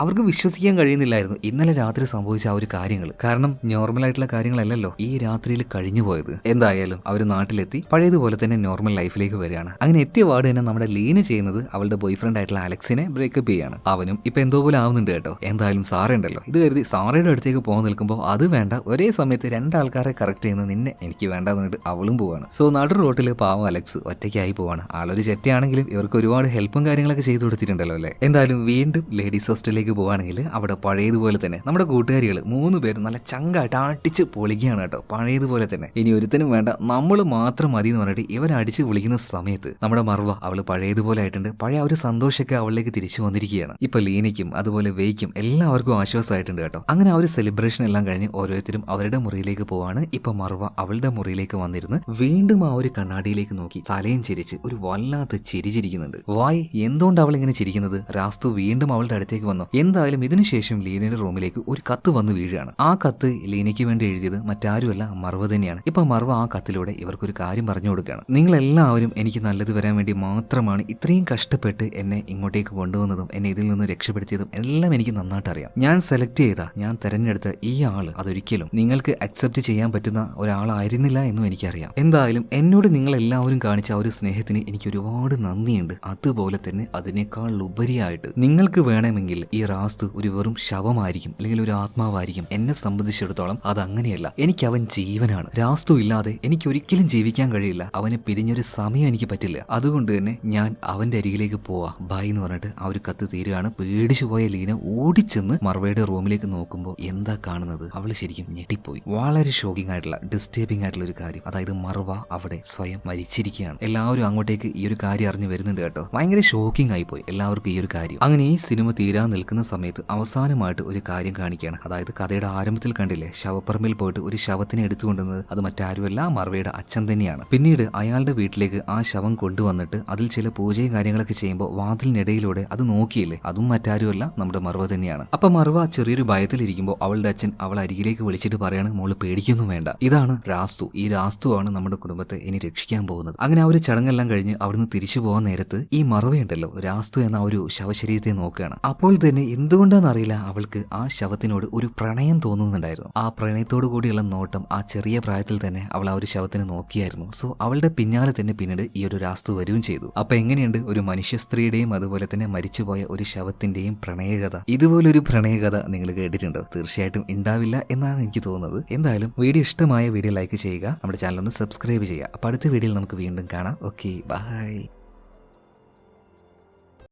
അവർക്ക് വിശ്വസിക്കാൻ കഴിയുന്നില്ലായിരുന്നു ഇന്നലെ രാത്രി സംഭവിച്ച ആ ഒരു കാര്യങ്ങൾ. കാരണം നോർമൽ ആയിട്ടുള്ള കാര്യങ്ങളല്ലല്ലോ ഈ രാത്രിയിൽ കഴിഞ്ഞു പോയത്. എന്തായാലും അവർ നാട്ടിലെത്തി പഴയതുപോലെ തന്നെ നോർമൽ ലൈഫിലേക്ക് വരികയാണ്. അങ്ങനെ എത്തിയ പാട് തന്നെ നമ്മുടെ ലീന ചെയ്യുന്നത് അവളുടെ ബോയ് ഫ്രണ്ട് ആയിട്ടുള്ള അലക്സിനെ ബ്രേക്കപ്പ് ചെയ്യാണ്. അവനും ഇപ്പൊ എന്തോ പോലെ ആവുന്നുണ്ട് കേട്ടോ. എന്തായാലും സാറ ഉണ്ടല്ലോ, ഇത് കരുതി സാറയുടെ അടുത്തേക്ക് പോകാൻ നിൽക്കുമ്പോൾ അത് വേണ്ട, ഒരേ സമയത്ത് രണ്ടാൾക്കാരെ കറക്റ്റ് ചെയ്യുന്ന നിന്നെ എനിക്ക് വേണ്ടെന്നിട്ട് അവളും പോവാണ്. സോ നടു റോട്ടിൽ പാവം അലക്സ് ഒറ്റയ്ക്കായി പോവാണ്. ആളൊരു ചെറ്റയാണെങ്കിലും ഇവർക്ക് ഒരുപാട് ഹെൽപ്പും കാര്യങ്ങളൊക്കെ ചെയ്തു കൊടുത്തിട്ടുണ്ടല്ലോ അല്ലേ. എന്തായാലും വീണ്ടും ലേഡീസ് ഹോസ്റ്റലിലേക്ക് പോവാണെങ്കിൽ അവിടെ പഴയതുപോലെ തന്നെ നമ്മുടെ കൂട്ടുകാരികൾ 3 പേരും നല്ല ചങ്കായിട്ട് അടിച്ച് പൊളിക്കുകയാണ് കേട്ടോ. പഴയതുപോലെ തന്നെ ഇനി ഒരുത്തനും വേണ്ട, നമ്മൾ മാത്രം മതി എന്ന് പറഞ്ഞിട്ട് ഇവരടിച്ച് വിളിക്കുന്ന സമയത്ത് നമ്മുടെ മർവ അവള് പഴയതുപോലെ ആയിട്ടുണ്ട്. പഴയ ഒരു സന്തോഷമൊക്കെ അവളിലേക്ക് തിരിച്ചു വന്നിരിക്കുകയാണ്. ഇപ്പൊ ലീനയ്ക്കും അതുപോലെ വെയ്ക്കും എല്ലാവർക്കും ആശ്വാസമായിട്ടുണ്ട് കേട്ടോ. അങ്ങനെ ആ ഒരു സെലിബ്രേഷൻ എല്ലാം കഴിഞ്ഞ് ഓരോരുത്തരും അവരുടെ മുറിയിലേക്ക് പോവാണ്. ഇപ്പൊ മർവ അവളുടെ മുറിയിലേക്ക് വന്നിരുന്ന് വീണ്ടും ആ ഒരു കണ്ണാടിയിലേക്ക് നോക്കി തലയും ചിരിച്ച് ഒരു വല്ലാത്ത ചിരിച്ചിരിക്കുന്നുണ്ട്. വായ്, എന്തുകൊണ്ട് അവൾ ഇങ്ങനെ ചിരിക്കുന്നത്? രാസ്തു വീണ്ടും അവളുടെ അടുത്തേക്ക് വന്നു. എന്തായാലും ഇതിനുശേഷം ലീനയുടെ റൂമിലേക്ക് ഒരു കത്ത് വന്ന് വീഴുകയാണ്. ആ കത്ത് ലീനയ്ക്ക് വേണ്ടി എഴുതിയത് മറ്റാരുമല്ല, മർവ തന്നെയാണ്. ഇപ്പൊ മർവ ആ കത്തിലൂടെ ഇവർക്കൊരു കാര്യം പറഞ്ഞു കൊടുക്കുകയാണ്. നിങ്ങളെല്ലാവരും എനിക്ക് നല്ലത് വരാൻ വേണ്ടി മാത്രമാണ് ഇത്രയും കഷ്ടപ്പെട്ട് എന്നെ ഇങ്ങോട്ടേക്ക് കൊണ്ടുവന്നതും എന്നെ ഇതിൽ നിന്ന് രക്ഷപ്പെടുത്തിയതും എല്ലാം എനിക്ക് നന്നായിട്ട് അറിയാം. ഞാൻ സെലക്ട് ചെയ്ത, ഞാൻ തെരഞ്ഞെടുത്ത ഈ ആള് അതൊരിക്കലും നിങ്ങൾക്ക് അക്സെപ്റ്റ് ചെയ്യാൻ പറ്റുന്ന ഒരാളായിരുന്നില്ല എന്നും എനിക്കറിയാം. എന്തായാലും എന്നോട് നിങ്ങൾ എല്ലാവരും കാണിച്ച ആ ഒരു സ്നേഹത്തിന് എനിക്ക് ഒരുപാട് നന്ദിയുണ്ട്. അതുപോലെ തന്നെ അതിനേക്കാൾ ഉപരിയായിട്ട് നിങ്ങൾക്ക് വേണമെങ്കിൽ ഈ റാസ്തു ഒരു വെറും ശവമായിരിക്കും, അല്ലെങ്കിൽ ഒരു ആത്മാവായിരിക്കും. എന്നെ സംബന്ധിച്ചിടത്തോളം അത് അങ്ങനെയല്ല. എനിക്ക് അവൻ ജീവനാണ്. രാസ്തു ഇല്ലാതെ എനിക്ക് ഒരിക്കലും ജീവിക്കാൻ കഴിയില്ല. അവനെ പിരിഞ്ഞൊരു സമയം എനിക്ക് പറ്റില്ല. അതുകൊണ്ട് തന്നെ ഞാൻ അവന്റെ അരികിലേക്ക് പോവാ, ബൈ എന്ന് പറഞ്ഞിട്ട് ആ ഒരു കത്ത് തീരുകയാണ്. പേടിച്ചു പോയ ലീന ഓടിച്ചെന്ന് മർവയുടെ റൂമിലേക്ക് നോക്കുമ്പോൾ എന്താ കാണുന്നത്? അവള് ശരിക്കും ഞെട്ടിപ്പോയി. വളരെ ഷോക്കിംഗ് ആയിട്ടുള്ള ഡിസ്റ്റർബിംഗ് ആയിട്ടുള്ള ഒരു കാര്യം, അതായത് മർവ അവിടെ സ്വയം മരിച്ചിരിക്കുകയാണ്. എല്ലാവരും അങ്ങോട്ടേക്ക് ഈ ഒരു കാര്യം അറിഞ്ഞു വരുന്നുണ്ട് കേട്ടോ. ഭയങ്കര ഷോക്കിംഗ് ആയിപ്പോയി എല്ലാവർക്കും ഈ ഒരു കാര്യം. അങ്ങനെ ഈ സിനിമ തീരാൻ നിൽക്കുന്ന സമയത്ത് അവസാനമായിട്ട് ഒരു കാര്യം കാണിക്കുകയാണ്. അതായത് കഥയുടെ ആരംഭത്തിൽ കണ്ടില്ലേ, ശവപ്പറമ്പിൽ പോയിട്ട് ഒരു ശവത്തിനെ എടുത്തുകൊണ്ടുവന്നത് അത് മറ്റാരുമല്ല, മർവയുടെ അച്ഛൻ തന്നെയാണ്. പിന്നീട് അയാളുടെ വീട്ടിലേക്ക് ആ ശവം കൊണ്ടുവന്നിട്ട് അതിൽ ചില പൂജയും കാര്യങ്ങളൊക്കെ ചെയ്യുമ്പോൾ വാതിലിനിടയിലൂടെ അത് നോക്കിയില്ലേ, അതും മറ്റാരുമല്ല, നമ്മുടെ മർവ തന്നെയാണ്. അപ്പൊ മർവ ചെറിയൊരു ഭയത്തിലിരിക്കുമ്പോൾ അവളുടെ അച്ഛൻ അവൾ അരികിലേക്ക് വിളിച്ചിട്ട് പറയാണ്, മോള് പേടിക്കൊന്നും വേണ്ട, ഇതാണ് രാസ്തു. ഈ രാസ്തുവാണ് നമ്മുടെ കുടുംബത്തെ ഇനി രക്ഷിക്കാൻ പോകുന്നത്. അങ്ങനെ ആ ഒരു ചടങ്ങെല്ലാം കഴിഞ്ഞ് അവിടുന്ന് തിരിച്ചു പോകാൻ നേരത്ത് ഈ മറവയുണ്ടല്ലോ, രാസ്തു എന്ന ഒരു ശവശരീരത്തെ നോക്കുകയാണ്. അപ്പോൾ തന്നെ എന്തുകൊണ്ടാണെന്നറിയില്ല അവൾക്ക് ആ ശവത്തിനോട് ഒരു പ്രണയം തോന്നുന്നുണ്ടായിരുന്നു. ആ പ്രണയത്തോടു കൂടിയുള്ള നോട്ടം ആ ചെറിയ പ്രായത്തിൽ തന്നെ അവൾ ആ ഒരു ശവത്തിനെ നോക്കിയായിരുന്നു. സോ അവളുടെ പിന്നാലെ തന്നെ പിന്നീട് ഈ ഒരു രാസ്തു വരികയും ചെയ്തു. അപ്പൊ എങ്ങനെയുണ്ട് ഒരു മനുഷ്യ സ്ത്രീയുടെയും അതുപോലെ തന്നെ മരിച്ചുപോയ ഒരു ശവത്തിന്റെയും പ്രണയകഥ? ഇതുപോലൊരു പ്രണയകഥ നിങ്ങൾ കേട്ടിട്ടുണ്ടോ? തീർച്ചയായിട്ടും ഉണ്ടാവില്ല എന്നാണ് എനിക്ക് തോന്നുന്നത്. എന്തായാലും വീഡിയോ ഇഷ്ടമായ വീഡിയോ ലൈക്ക് ചെയ്യുക, നമ്മുടെ ചാനൽ ഒന്ന് സബ്സ്ക്രൈബ് ചെയ്യുക. അപ്പൊ അടുത്ത വീഡിയോയിൽ നമുക്ക് വീണ്ടും കാണാം. Okay, by.